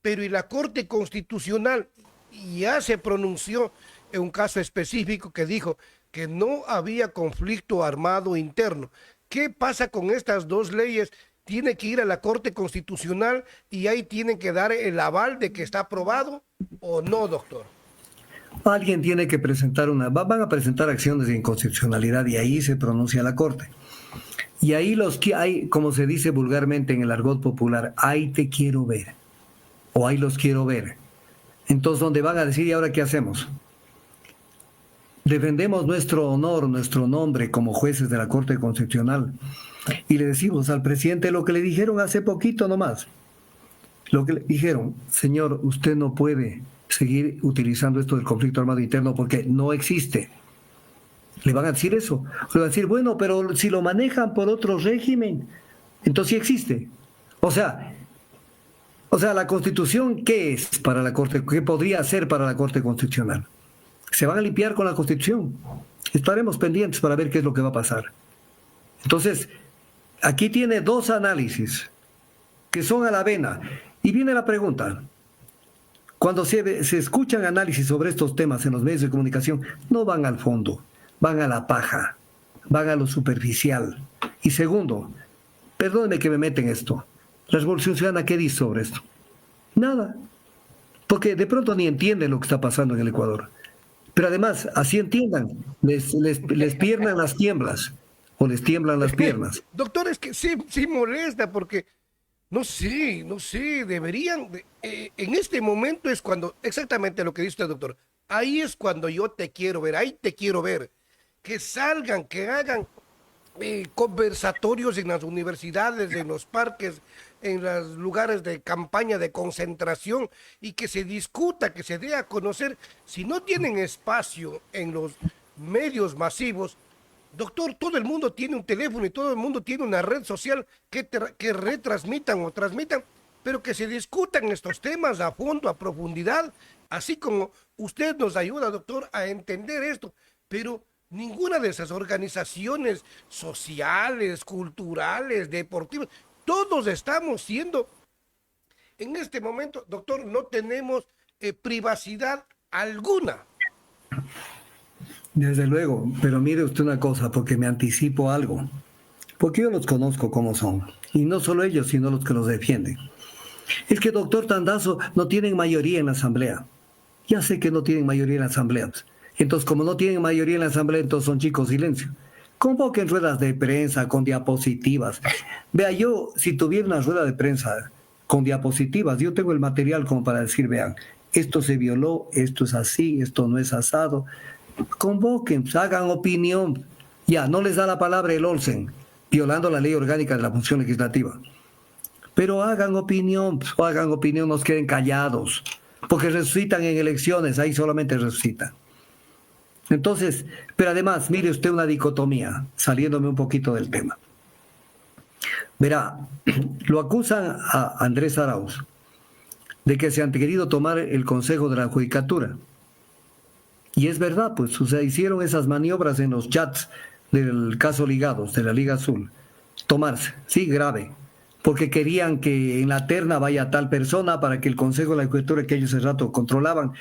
S1: Pero y la Corte Constitucional ya se pronunció en un caso específico que dijo que no había conflicto armado interno. ¿Qué pasa con estas dos leyes? Tiene que ir a la Corte Constitucional y ahí tienen que dar el aval de que está aprobado o no, doctor.
S2: Alguien tiene que presentar van a presentar acciones de inconstitucionalidad y ahí se pronuncia la Corte. Y ahí los que hay, como se dice vulgarmente en el argot popular, ahí te quiero ver, o ahí los quiero ver. Entonces, ¿dónde van a decir, y ahora qué hacemos? Defendemos nuestro honor, nuestro nombre como jueces de la Corte Constitucional y le decimos al presidente lo que le dijeron hace poquito nomás. Lo que le dijeron: señor, usted no puede seguir utilizando esto del conflicto armado interno porque no existe. ¿Le van a decir eso? Le van a decir, bueno, pero si lo manejan por otro régimen, entonces sí existe. O sea, la Constitución, ¿qué es para la Corte? ¿Qué podría ser para la Corte Constitucional? Se van a limpiar con la Constitución. Estaremos pendientes para ver qué es lo que va a pasar. Entonces, aquí tiene dos análisis que son a la vena. Y viene la pregunta. Cuando se escuchan análisis sobre estos temas en los medios de comunicación, no van al fondo, van a la paja, van a lo superficial. Y segundo, perdónenme que me meten esto, la Revolución Ciudadana, ¿qué dice sobre esto? Nada, porque de pronto ni entienden lo que está pasando en el Ecuador. Pero además, así entiendan, les pierdan las tiemblas, o les tiemblan las piernas.
S1: Doctor, es que sí molesta porque no sé, deberían, en este momento es cuando, exactamente lo que dice usted, doctor, ahí es cuando yo te quiero ver, ahí te quiero ver, que salgan, que hagan conversatorios en las universidades, en los parques, en los lugares de campaña, de concentración, y que se discuta, que se dé a conocer. Si no tienen espacio en los medios masivos, doctor, todo el mundo tiene un teléfono y todo el mundo tiene una red social que retransmitan o transmitan, pero que se discutan estos temas a fondo, a profundidad, así como usted nos ayuda, doctor, a entender esto, pero ninguna de esas organizaciones sociales, culturales, deportivas, todos estamos siendo, en este momento, doctor, no tenemos privacidad alguna.
S2: Desde luego, pero mire usted una cosa, porque me anticipo algo, porque yo los conozco como son, y no solo ellos, sino los que los defienden. Es que, doctor Tandazo, no tienen mayoría en la Asamblea. Ya sé que no tienen mayoría en la Asamblea. Entonces, como no tienen mayoría en la Asamblea, entonces son chicos silencio. Convoquen ruedas de prensa con diapositivas. Vea, yo, si tuviera una rueda de prensa con diapositivas, yo tengo el material como para decir, vean, esto se violó, esto es así, esto no es asado. Convoquen, hagan opinión. Ya, no les da la palabra el Olsen, violando la ley orgánica de la función legislativa. Pero hagan opinión, no se queden callados, porque resucitan en elecciones, ahí solamente resucitan. Entonces, pero además, mire usted una dicotomía, saliéndome un poquito del tema. Verá, lo acusan a Andrés Arauz de que se han querido tomar el Consejo de la Judicatura. Y es verdad, pues, o sea, hicieron esas maniobras en los chats del caso Ligados, de la Liga Azul. Tomarse, sí, grave, porque querían que en la terna vaya tal persona para que el Consejo de la Judicatura, que ellos hace rato controlaban,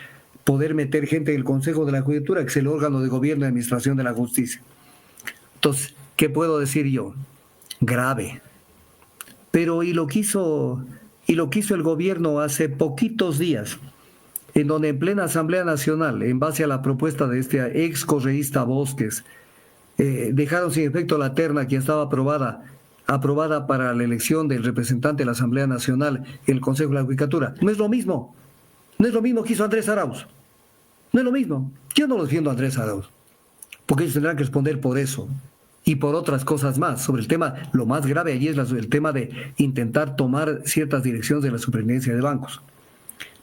S2: poder meter gente en el Consejo de la Judicatura, que es el órgano de gobierno y administración de la justicia. Entonces, ¿qué puedo decir yo? Grave. Pero y lo que hizo el gobierno hace poquitos días, en donde en plena Asamblea Nacional, en base a la propuesta de este ex correísta Bosques, dejaron sin efecto la terna que estaba aprobada para la elección del representante de la Asamblea Nacional en el Consejo de la Judicatura. No es lo mismo. No es lo mismo que hizo Andrés Arauz. No es lo mismo. Yo no lo defiendo a Andrés Arauz, porque ellos tendrán que responder por eso. y por otras cosas más. Sobre el tema, lo más grave allí es el tema de intentar tomar ciertas direcciones de la superintendencia de bancos.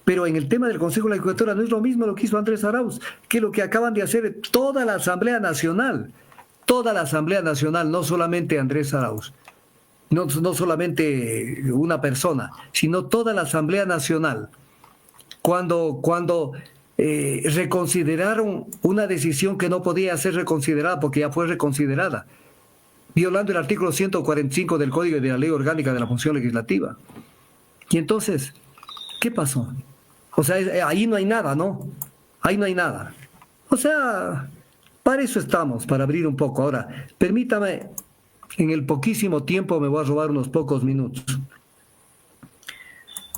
S2: Pero en el tema del Consejo de la Judicatura no es lo mismo lo que hizo Andrés Arauz, que lo que acaban de hacer toda la Asamblea Nacional. Toda la Asamblea Nacional, no solamente Andrés Arauz, no solamente una persona, sino toda la Asamblea Nacional. Cuando reconsideraron una decisión que no podía ser reconsiderada porque ya fue reconsiderada, violando el artículo 145 del Código de la Ley Orgánica de la Función Legislativa. Y entonces, ¿qué pasó? O sea, ahí no hay nada, ¿no? Ahí no hay nada. O sea, para eso estamos, para abrir un poco. Ahora, permítame, en el poquísimo tiempo me voy a robar unos pocos minutos.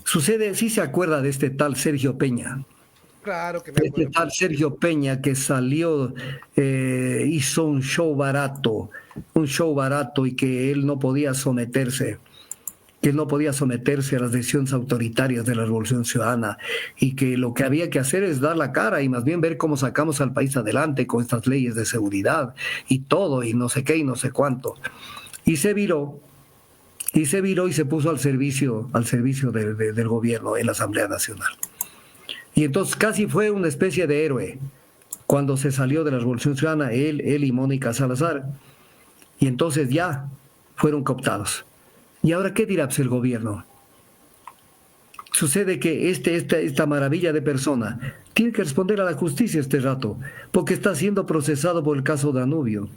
S2: Sucede, sí se acuerda de este tal Sergio Peña.
S1: Claro que me
S2: Este
S1: acuerdo.
S2: tal Sergio Peña que salió, hizo un show barato y que él no podía someterse. Que él no podía someterse a las decisiones autoritarias de la Revolución Ciudadana y que lo que había que hacer es dar la cara y más bien ver cómo sacamos al país adelante con estas leyes de seguridad y todo y no sé qué y no sé cuánto. Y se viró y se puso al servicio del gobierno en la Asamblea Nacional. Y entonces casi fue una especie de héroe cuando se salió de la Revolución Ciudadana, él y Mónica Salazar, y entonces ya fueron cooptados. ¿Y ahora qué dirá el gobierno? Sucede que esta maravilla de persona tiene que responder a la justicia este rato, porque está siendo procesado por el caso Danubio,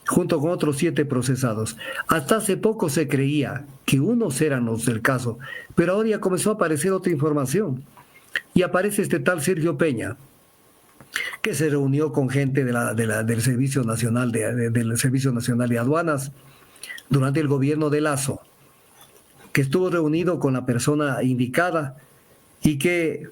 S2: junto con otros 7 procesados. Hasta hace poco se creía que unos eran los del caso, pero ahora ya comenzó a aparecer otra información. Y aparece este tal Sergio Peña, que se reunió con gente del Servicio Nacional del Servicio Nacional de Aduanas durante el gobierno de Lazo, que estuvo reunido con la persona indicada y que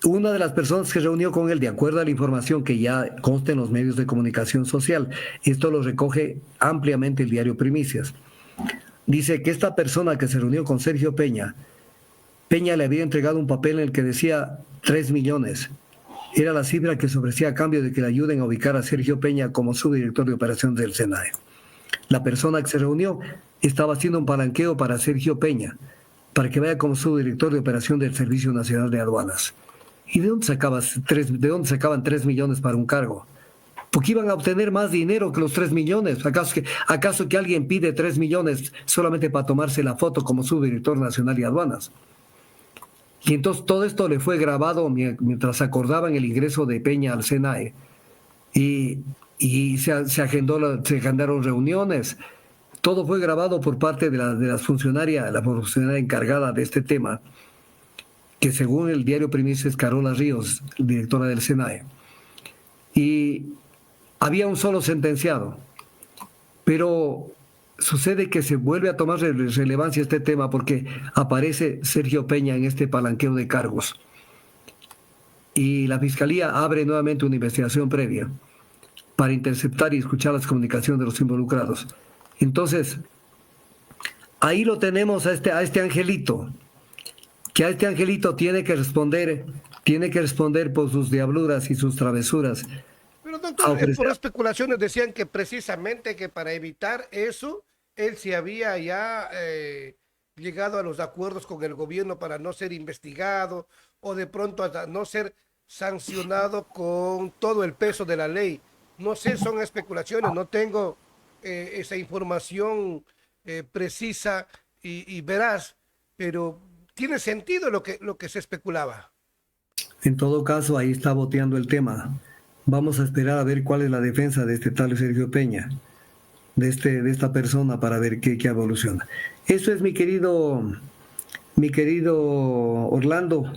S2: una de las personas que reunió con él, de acuerdo a la información que ya consta en los medios de comunicación social, esto lo recoge ampliamente el diario Primicias, dice que esta persona que se reunió con Sergio Peña le había entregado un papel en el que decía 3 millones. Era la cifra que se ofrecía a cambio de que le ayuden a ubicar a Sergio Peña como subdirector de operaciones del SENAE. La persona que se reunió estaba haciendo un palanqueo para Sergio Peña, para que vaya como subdirector de operación del Servicio Nacional de Aduanas. ¿Y de dónde sacaban 3 millones para un cargo? Porque iban a obtener más dinero que los 3 millones. ¿Acaso que alguien pide 3 millones solamente para tomarse la foto como subdirector nacional de Aduanas? Y entonces todo esto le fue grabado mientras acordaban el ingreso de Peña al SENAE. Y se agendaron reuniones. Todo fue grabado por parte de la funcionaria encargada de este tema, que según el diario Primicias es Carola Ríos, directora del SENAE. Y había un solo sentenciado, pero sucede que se vuelve a tomar relevancia este tema porque aparece Sergio Peña en este palanqueo de cargos. Y la Fiscalía abre nuevamente una investigación previa para interceptar y escuchar las comunicaciones de los involucrados. Entonces, ahí lo tenemos a este angelito, que a este angelito tiene que responder por sus diabluras y sus travesuras.
S1: Pero doctor, por especulaciones decían que precisamente que para evitar eso, él se había ya llegado a los acuerdos con el gobierno para no ser investigado o de pronto hasta no ser sancionado con todo el peso de la ley. No sé, son especulaciones, no tengo esa información precisa y veraz, pero tiene sentido lo que se especulaba.
S2: En todo caso, ahí está boteando el tema. Vamos a esperar a ver cuál es la defensa de este tal Sergio Peña, de esta persona, para ver qué evoluciona. Eso es, mi querido Orlando.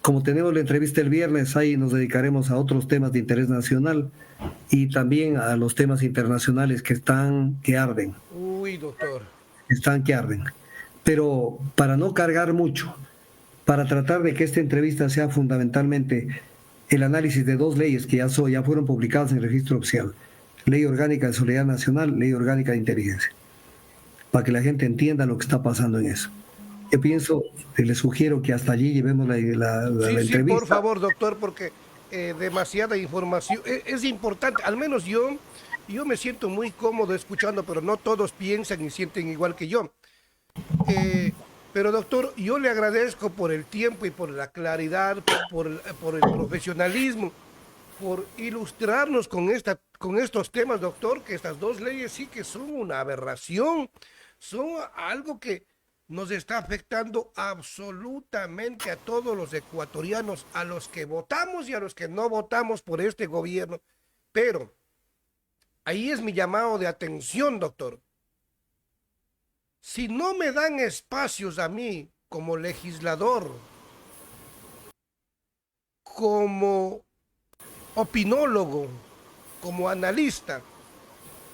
S2: Como tenemos la entrevista el viernes, ahí nos dedicaremos a otros temas de interés nacional y también a los temas internacionales que arden.
S1: Uy, doctor.
S2: Que arden. Pero para no cargar mucho, para tratar de que esta entrevista sea fundamentalmente el análisis de 2 leyes que ya fueron publicadas en el registro oficial: Ley Orgánica de Seguridad Nacional, Ley Orgánica de Inteligencia, para que la gente entienda lo que está pasando en eso. Yo pienso, le sugiero que hasta allí llevemos la entrevista.
S1: Sí, por favor, doctor, porque demasiada información. Es importante, al menos yo y yo me siento muy cómodo escuchando, pero no todos piensan y sienten igual que yo. Eh, pero doctor, yo le agradezco por el tiempo y por la claridad, por el profesionalismo, por ilustrarnos con estos temas, doctor, que estas dos leyes sí que son una aberración, son algo que nos está afectando absolutamente a todos los ecuatorianos, a los que votamos y a los que no votamos por este gobierno. Pero ahí es mi llamado de atención, doctor. Si no me dan espacios a mí como legislador, como opinólogo, como analista,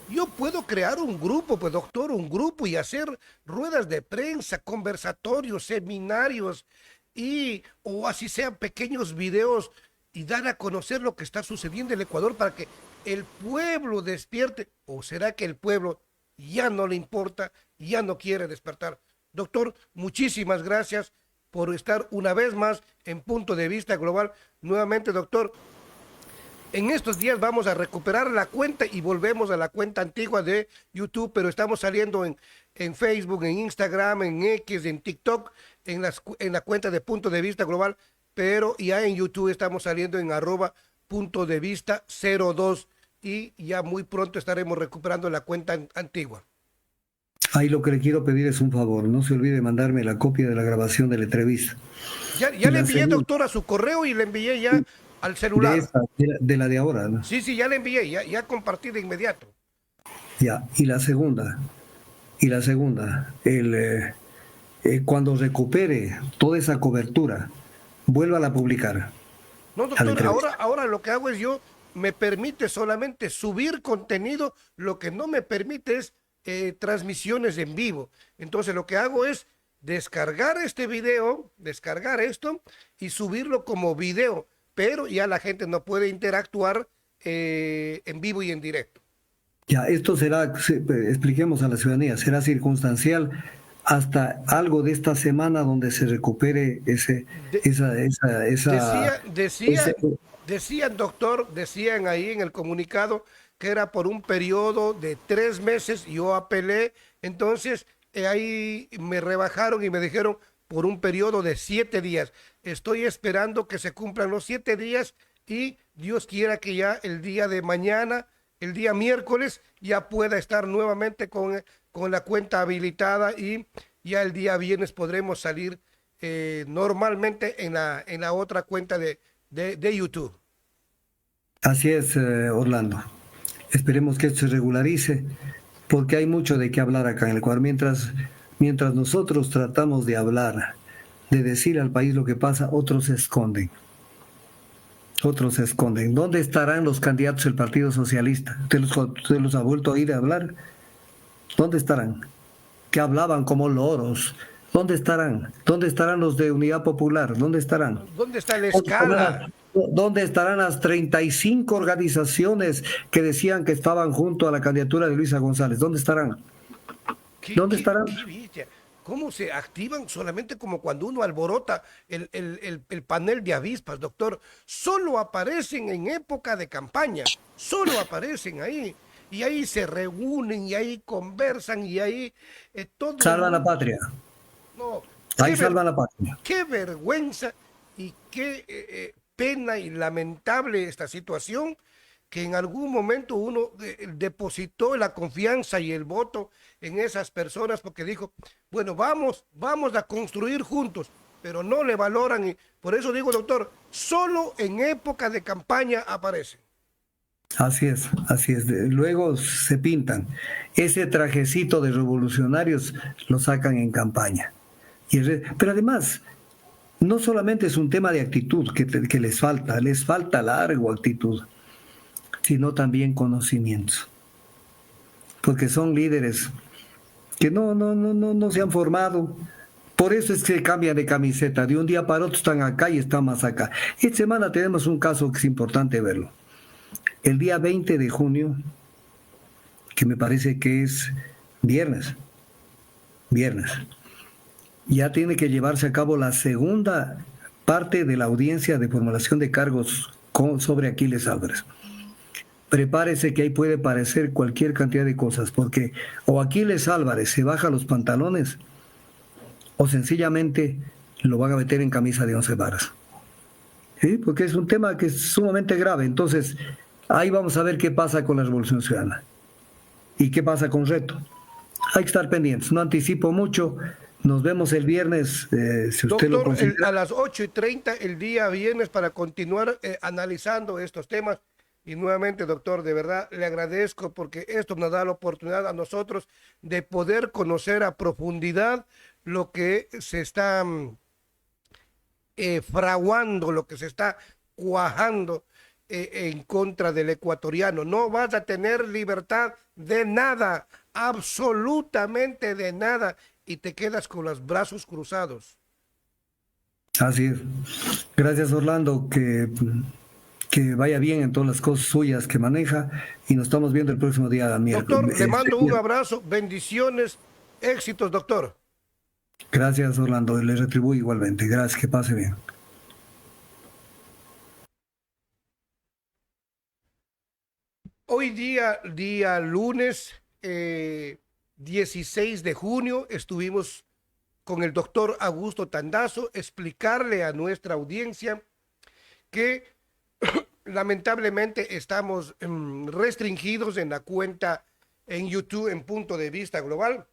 S1: yo puedo crear un grupo, pues doctor, un grupo y hacer ruedas de prensa, conversatorios, seminarios o así sean pequeños videos y dar a conocer lo que está sucediendo en el Ecuador para que el pueblo despierte. ¿O será que el pueblo ya no le importa, ya no quiere despertar? Doctor, muchísimas gracias por estar una vez más en Punto de Vista Global. Nuevamente, doctor, en estos días vamos a recuperar la cuenta y volvemos a la cuenta antigua de YouTube, pero estamos saliendo en Facebook, en Instagram, en X, en TikTok, en la cuenta de Punto de Vista Global, pero ya en YouTube estamos saliendo en @punto de vista 02 y ya muy pronto estaremos recuperando la cuenta antigua.
S2: Ahí lo que le quiero pedir es un favor, no se olvide mandarme la copia de la grabación de la entrevista.
S1: Ya
S2: Y
S1: le
S2: la
S1: envié,
S2: segunda,
S1: doctor, a su correo y le envié ya al
S2: de
S1: celular.
S2: esta, de ahora, ¿no?
S1: Sí, ya le envié, ya compartí de inmediato.
S2: Ya, y la segunda, cuando recupere toda esa cobertura, vuelva a publicar
S1: No,
S2: a la
S1: doctor,
S2: entrevista.
S1: ahora lo que hago es me permite solamente subir contenido, lo que no me permite es transmisiones en vivo. Entonces lo que hago es descargar este video, descargar esto y subirlo como video, pero ya la gente no puede interactuar en vivo y en directo.
S2: Ya, esto será, expliquemos a la ciudadanía, será circunstancial hasta algo de esta semana donde se recupere
S1: De-
S2: esa,
S1: Decía,
S2: ese,
S1: decían, doctor, decían ahí en el comunicado que era por un periodo de 3 meses. Yo apelé, entonces ahí me rebajaron y me dijeron por un periodo de 7 días. Estoy esperando que se cumplan los 7 días y Dios quiera que ya el día de mañana, el día miércoles, ya pueda estar nuevamente con la cuenta habilitada y ya el día viernes podremos salir normalmente en la otra cuenta de YouTube.
S2: así es, Orlando. Esperemos que esto se regularice, porque hay mucho de qué hablar acá en el Ecuador. Mientras nosotros tratamos de hablar, de decir al país lo que pasa, otros se esconden. Otros se esconden. ¿Dónde estarán los candidatos del Partido Socialista? ¿Usted los ha vuelto a oír hablar? ¿Dónde estarán? Que hablaban como loros. ¿Dónde estarán? ¿Dónde estarán los de Unidad Popular? ¿Dónde estarán?
S1: ¿Dónde está la escala?
S2: ¿Dónde estarán las 35 organizaciones que decían que estaban junto a la candidatura de Luisa González? ¿Dónde estarán? ¿Dónde estarán?
S1: Qué bestia. ¿Cómo se activan solamente como cuando uno alborota el panel de avispas, doctor? Solo aparecen en época de campaña, solo aparecen ahí. Y ahí se reúnen y ahí conversan y ahí todo.
S2: Salva la patria.
S1: No,
S2: Ahí salva la patria.
S1: qué vergüenza y qué pena y lamentable esta situación que en algún momento uno depositó la confianza y el voto en esas personas porque dijo, bueno, vamos a construir juntos, pero no le valoran y por eso digo, doctor, solo en época de campaña aparece.
S2: Así es, así es. Luego se pintan. Ese trajecito de revolucionarios lo sacan en campaña. Pero además, no solamente es un tema de actitud que les falta largo actitud, sino también conocimiento. Porque son líderes que no se han formado. Por eso es que cambian de camiseta. De un día para otro están acá y están más acá. Esta semana tenemos un caso que es importante verlo. El día 20 de junio, que me parece que es viernes, ya tiene que llevarse a cabo la segunda parte de la audiencia de formulación de cargos sobre Aquiles Álvarez. prepárese que ahí puede parecer cualquier cantidad de cosas, porque o Aquiles Álvarez se baja los pantalones o sencillamente lo van a meter en camisa de 11 varas. ¿Sí? Porque es un tema que es sumamente grave. Entonces, ahí vamos a ver qué pasa con la Revolución Ciudadana y qué pasa con Reto. Hay que estar pendientes, no anticipo mucho. Nos vemos el viernes, si usted lo
S1: Doctor,
S2: considera.
S1: a las 8:30 el día viernes para continuar analizando estos temas. Y nuevamente, doctor, de verdad le agradezco porque esto nos da la oportunidad a nosotros de poder conocer a profundidad lo que se está fraguando, lo que se está cuajando en contra del ecuatoriano. No vas a tener libertad de nada, absolutamente de nada, y te quedas con los brazos cruzados.
S2: Así es. Gracias, Orlando, que vaya bien en todas las cosas suyas que maneja y nos estamos viendo el próximo día miércoles.
S1: Doctor, le mando un abrazo, bendiciones, éxitos, doctor.
S2: Gracias, Orlando, y le retribuyo igualmente. Gracias, que pase bien.
S1: Hoy día lunes 16 de junio, estuvimos con el doctor Augusto Tandazo, explicarle a nuestra audiencia que lamentablemente estamos restringidos en la cuenta en YouTube en Punto de Vista Global,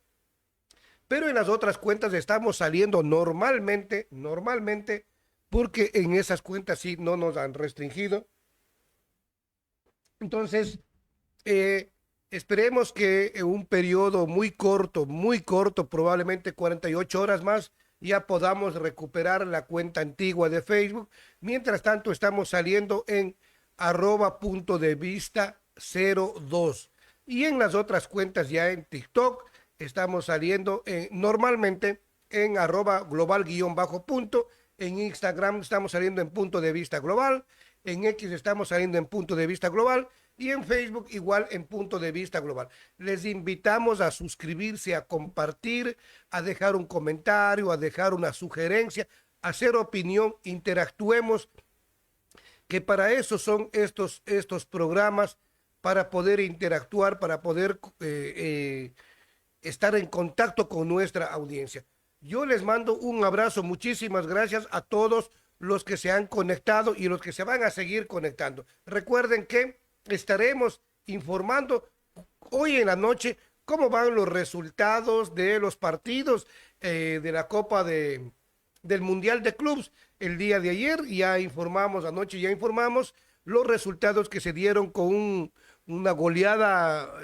S1: pero en las otras cuentas estamos saliendo normalmente, porque en esas cuentas sí no nos han restringido. Entonces, esperemos que en un periodo muy corto, probablemente 48 horas más, ya podamos recuperar la cuenta antigua de Facebook. Mientras tanto, estamos saliendo en @punto de vista 02. Y en las otras cuentas ya en TikTok, estamos saliendo normalmente en @global_punto. En Instagram estamos saliendo en Punto de Vista Global. En X estamos saliendo en Punto de Vista Global. Y en Facebook igual en Punto de Vista Global. Les invitamos a suscribirse, a compartir, a dejar un comentario, a dejar una sugerencia, a hacer opinión, interactuemos, que para eso son estos programas, para poder interactuar, para poder estar en contacto con nuestra audiencia. Yo les mando un abrazo, muchísimas gracias a todos los que se han conectado y los que se van a seguir conectando. Recuerden que estaremos informando hoy en la noche cómo van los resultados de los partidos de la Copa del Mundial de Clubs. El día de ayer ya informamos, anoche ya informamos los resultados que se dieron con una goleada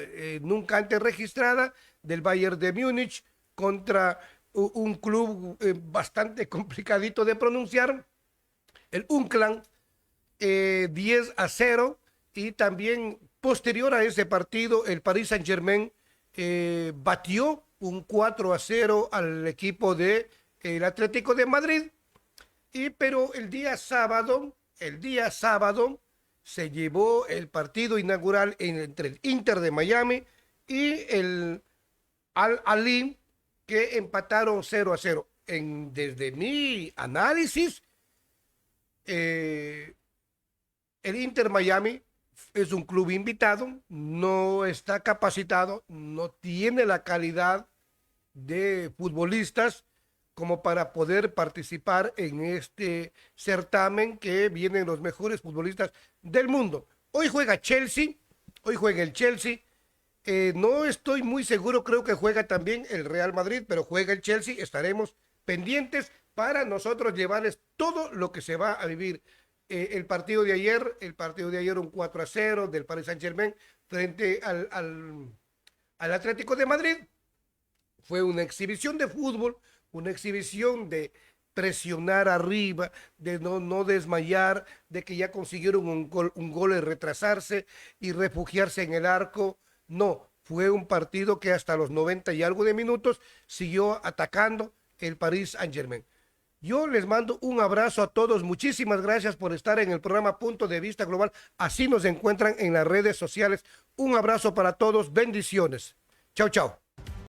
S1: nunca antes registrada del Bayern de Múnich contra un club bastante complicadito de pronunciar, el Unkland, 10-0. Y también posterior a ese partido, el Paris Saint-Germain batió un 4-0 al equipo del Atlético de Madrid. Pero el día sábado se llevó el partido inaugural entre el Inter de Miami y el Al-Ahly, que empataron 0-0. Desde mi análisis, el Inter Miami es un club invitado, no está capacitado, no tiene la calidad de futbolistas como para poder participar en este certamen que vienen los mejores futbolistas del mundo. Hoy juega el Chelsea, no estoy muy seguro, creo que juega también el Real Madrid, pero juega el Chelsea, estaremos pendientes para nosotros llevarles todo lo que se va a vivir. El partido de ayer un 4-0 del Paris Saint-Germain frente al Atlético de Madrid. Fue una exhibición de fútbol, una exhibición de presionar arriba, de no desmayar, de que ya consiguieron un gol y retrasarse y refugiarse en el arco. No, fue un partido que hasta los 90 y algo de minutos siguió atacando el Paris Saint-Germain. Yo les mando un abrazo a todos. Muchísimas gracias por estar en el programa Punto de Vista Global. Así nos encuentran en las redes sociales. Un abrazo para todos. Bendiciones. Chao, chao.